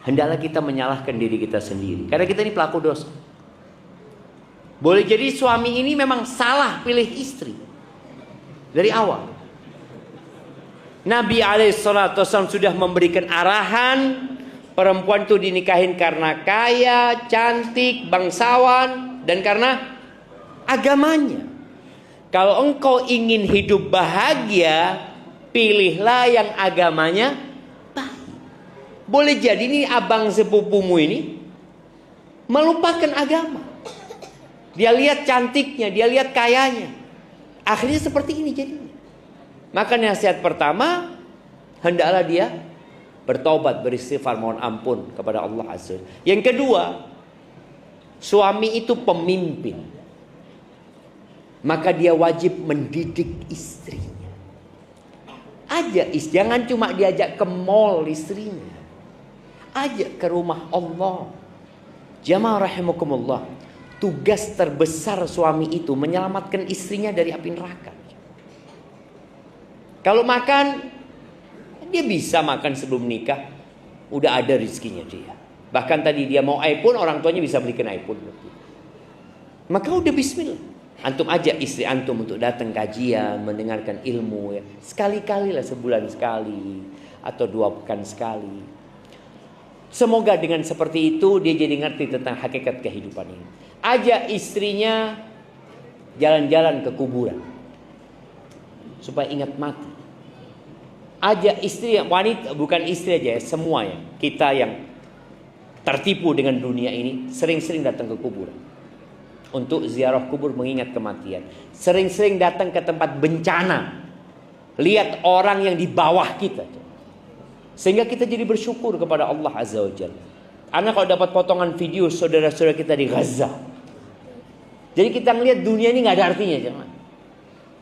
hendaklah kita menyalahkan diri kita sendiri. Karena kita ini pelaku dosa. Boleh jadi suami ini memang salah pilih istri dari awal. Nabi SAW sudah memberikan arahan, perempuan itu dinikahin karena kaya, cantik, bangsawan, dan karena agamanya. Kalau engkau ingin hidup bahagia, pilihlah yang agamanya baik. Boleh jadi ini abang sepupumu ini melupakan agama. Dia lihat cantiknya, dia lihat kayanya. Akhirnya seperti ini jadinya. Maka nasihat pertama, hendaklah dia bertobat, beristighfar, mohon ampun kepada Allah Azza. Yang kedua, suami itu pemimpin. maka dia wajib mendidik istrinya. Jangan cuma diajak ke mall istrinya, ajak ke rumah Allah. Jamaah rahimakumullah, tugas terbesar suami itu menyelamatkan istrinya dari api neraka. Kalau makan, dia bisa makan sebelum nikah, udah ada rezekinya dia. Bahkan tadi dia mau iPhone, orang tuanya bisa belikan iPhone. Maka udah bismillah. Antum ajak istri antum untuk datang kajian, mendengarkan ilmu ya. Sekali-kali lah, sebulan sekali atau 2 pekan sekali. Semoga dengan seperti itu dia jadi ngerti tentang hakikat kehidupan ini. Ajak istrinya jalan-jalan ke kuburan supaya ingat mati. Ajak istri, wanita, bukan istri aja ya, semua ya. Kita yang tertipu dengan dunia ini sering-sering datang ke kuburan untuk ziarah kubur, mengingat kematian. Sering-sering datang ke tempat bencana, lihat orang yang di bawah kita, sehingga kita jadi bersyukur kepada Allah Azza wa Jalla. Anak kalau dapat potongan video saudara-saudara kita di Gaza, jadi kita ngelihat dunia ini nggak ada artinya, jangan.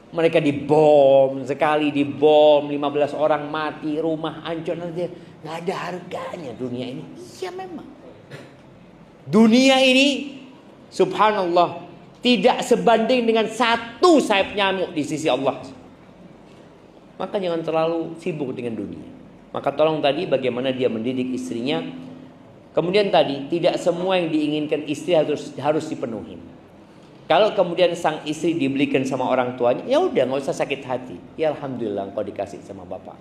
Mereka dibom, sekali dibom 15 orang mati, rumah hancur, nanti nggak ada harganya dunia ini. Ya memang dunia ini subhanallah tidak sebanding dengan satu sayap nyamuk di sisi Allah. Maka jangan terlalu sibuk dengan dunia. Maka tolong tadi bagaimana dia mendidik istrinya. Kemudian tadi tidak semua yang diinginkan istri harus dipenuhi. Kalau kemudian sang istri dibelikan sama orang tuanya, ya udah, nggak usah sakit hati. Ya alhamdulillah engkau dikasih sama bapak.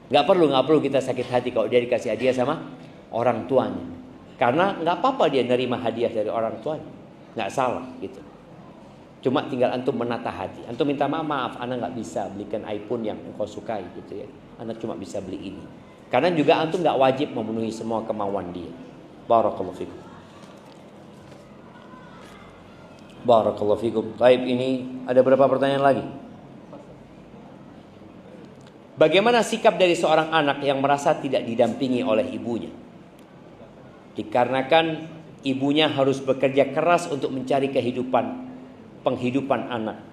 Nggak perlu kita sakit hati kalau dia dikasih hadiah sama orang tuanya. Karena nggak apa-apa dia nerima hadiah dari orang tuanya, nggak salah gitu. Cuma tinggal antum menata hati. Antum minta maaf, anak nggak bisa belikan iPhone yang engkau sukai gitu ya. Anak cuma bisa beli ini. Karena juga antum nggak wajib memenuhi semua kemauan dia. Barakallahu fikum. Barakallahu fikum. Baik, ini ada berapa pertanyaan lagi? Bagaimana sikap dari seorang anak yang merasa tidak didampingi oleh ibunya? Dikarenakan ibunya harus bekerja keras untuk mencari penghidupan anak.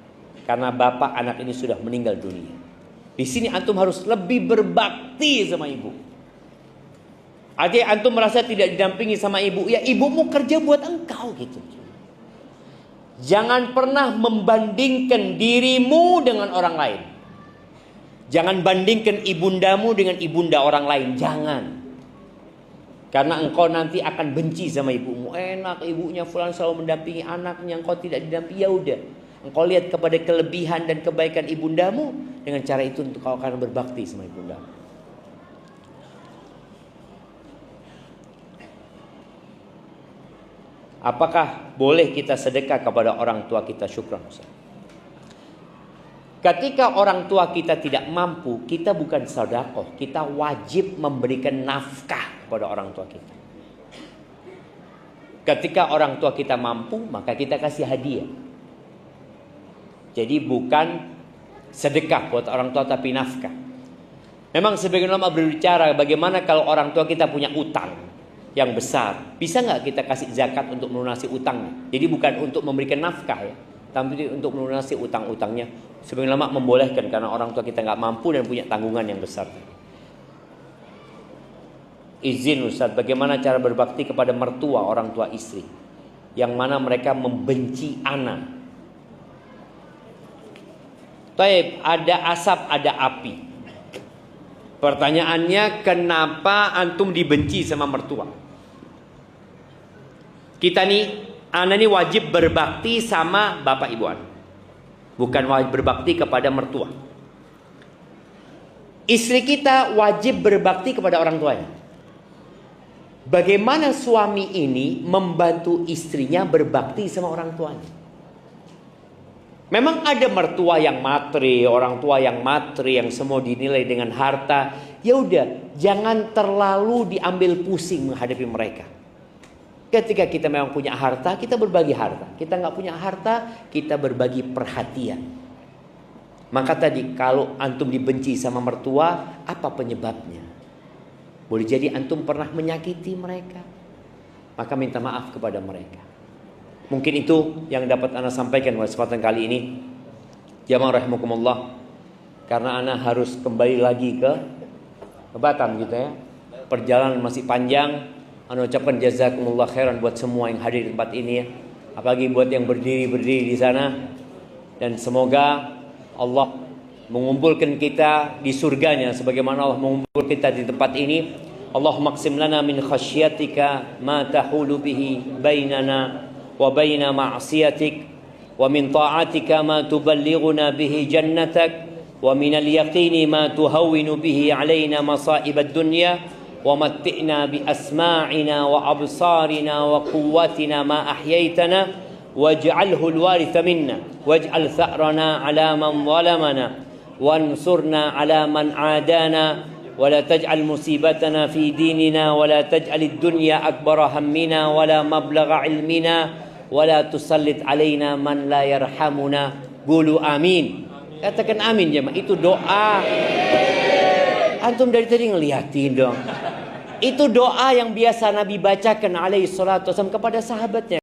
Karena bapak anak ini sudah meninggal dunia. Di sini antum harus lebih berbakti sama ibu. Artinya antum merasa tidak didampingi sama ibu, ya ibumu kerja buat engkau gitu. Jangan pernah membandingkan dirimu dengan orang lain. Jangan bandingkan ibundamu dengan ibunda orang lain. Jangan. Karena engkau nanti akan benci sama ibumu. Enak ibunya fulan selalu mendampingi anaknya, engkau tidak didampingi, ya udah. Engkau lihat kepada kelebihan dan kebaikan ibundamu, dengan cara itu engkau akan berbakti sama ibundamu. Apakah boleh kita sedekah kepada orang tua kita? Syukran Ustaz. Ketika orang tua kita tidak mampu, kita bukan sedekah, kita wajib memberikan nafkah kepada orang tua kita. Ketika orang tua kita mampu, maka kita kasih hadiah. Jadi bukan sedekah buat orang tua tapi nafkah. Memang sebagian ulama berbicara bagaimana kalau orang tua kita punya utang yang besar, bisa nggak kita kasih zakat untuk melunasi utangnya? Jadi bukan untuk memberikan nafkah ya, tapi untuk melunasi utang-utangnya. Sebagian ulama membolehkan karena orang tua kita nggak mampu dan punya tanggungan yang besar. Izin Ustaz, bagaimana cara berbakti kepada mertua orang tua istri yang mana mereka membenci anak? Taib, ada asap, ada api. Pertanyaannya, kenapa antum dibenci sama mertua? Kita nih, anak ini wajib berbakti sama bapak ibu anak, bukan wajib berbakti kepada mertua. Istri kita wajib berbakti kepada orang tuanya. Bagaimana suami ini membantu istrinya berbakti sama orang tuanya? Memang ada mertua yang matre, orang tua yang matre, yang semua dinilai dengan harta. Ya udah, jangan terlalu diambil pusing menghadapi mereka. Ketika kita memang punya harta, kita berbagi harta. Kita nggak punya harta, kita berbagi perhatian. Maka tadi kalau antum dibenci sama mertua, apa penyebabnya? Boleh jadi antum pernah menyakiti mereka, maka minta maaf kepada mereka. Mungkin itu yang dapat ana sampaikan pada kesempatan kali ini. Jamaah rahimakumullah. Karena ana harus kembali lagi ke Batam gitu ya. Perjalanan masih panjang. Ana ucapkan jazakumullah khairan buat semua yang hadir di tempat ini ya. Apalagi buat yang berdiri di sana. Dan semoga Allah mengumpulkan kita di surganya sebagaimana Allah mengumpulkan kita di tempat ini. Allahumma qsim lana min khasyatika ma tahulu bihi bainana wa baina ma'siyatik wa min ta'atika ma tuballighuna bihi jannatak wa min al-yaqini ma tuhawwinu bihi alaina masa'ib ad-dunya wa matti'na bi asma'ina wa absarina wa quwwatina ma ahyaytana waj'alhu al-waritha minna waj'al tha'rana 'ala man zalamana wansurna 'ala man 'adana ولا تجعل مصيبتنا في ديننا ولا تجعل الدنيا أكبر همنا ولا مبلغ علمنا ولا تسلط علينا من لا يرحمنا قولوا آمين. Katakan amin jemaah. Itu doa. Antum dari tadi ngeliatin dong. Itu doa yang biasa Nabi bacakan alaihi salatu wasallam kepada sahabatnya.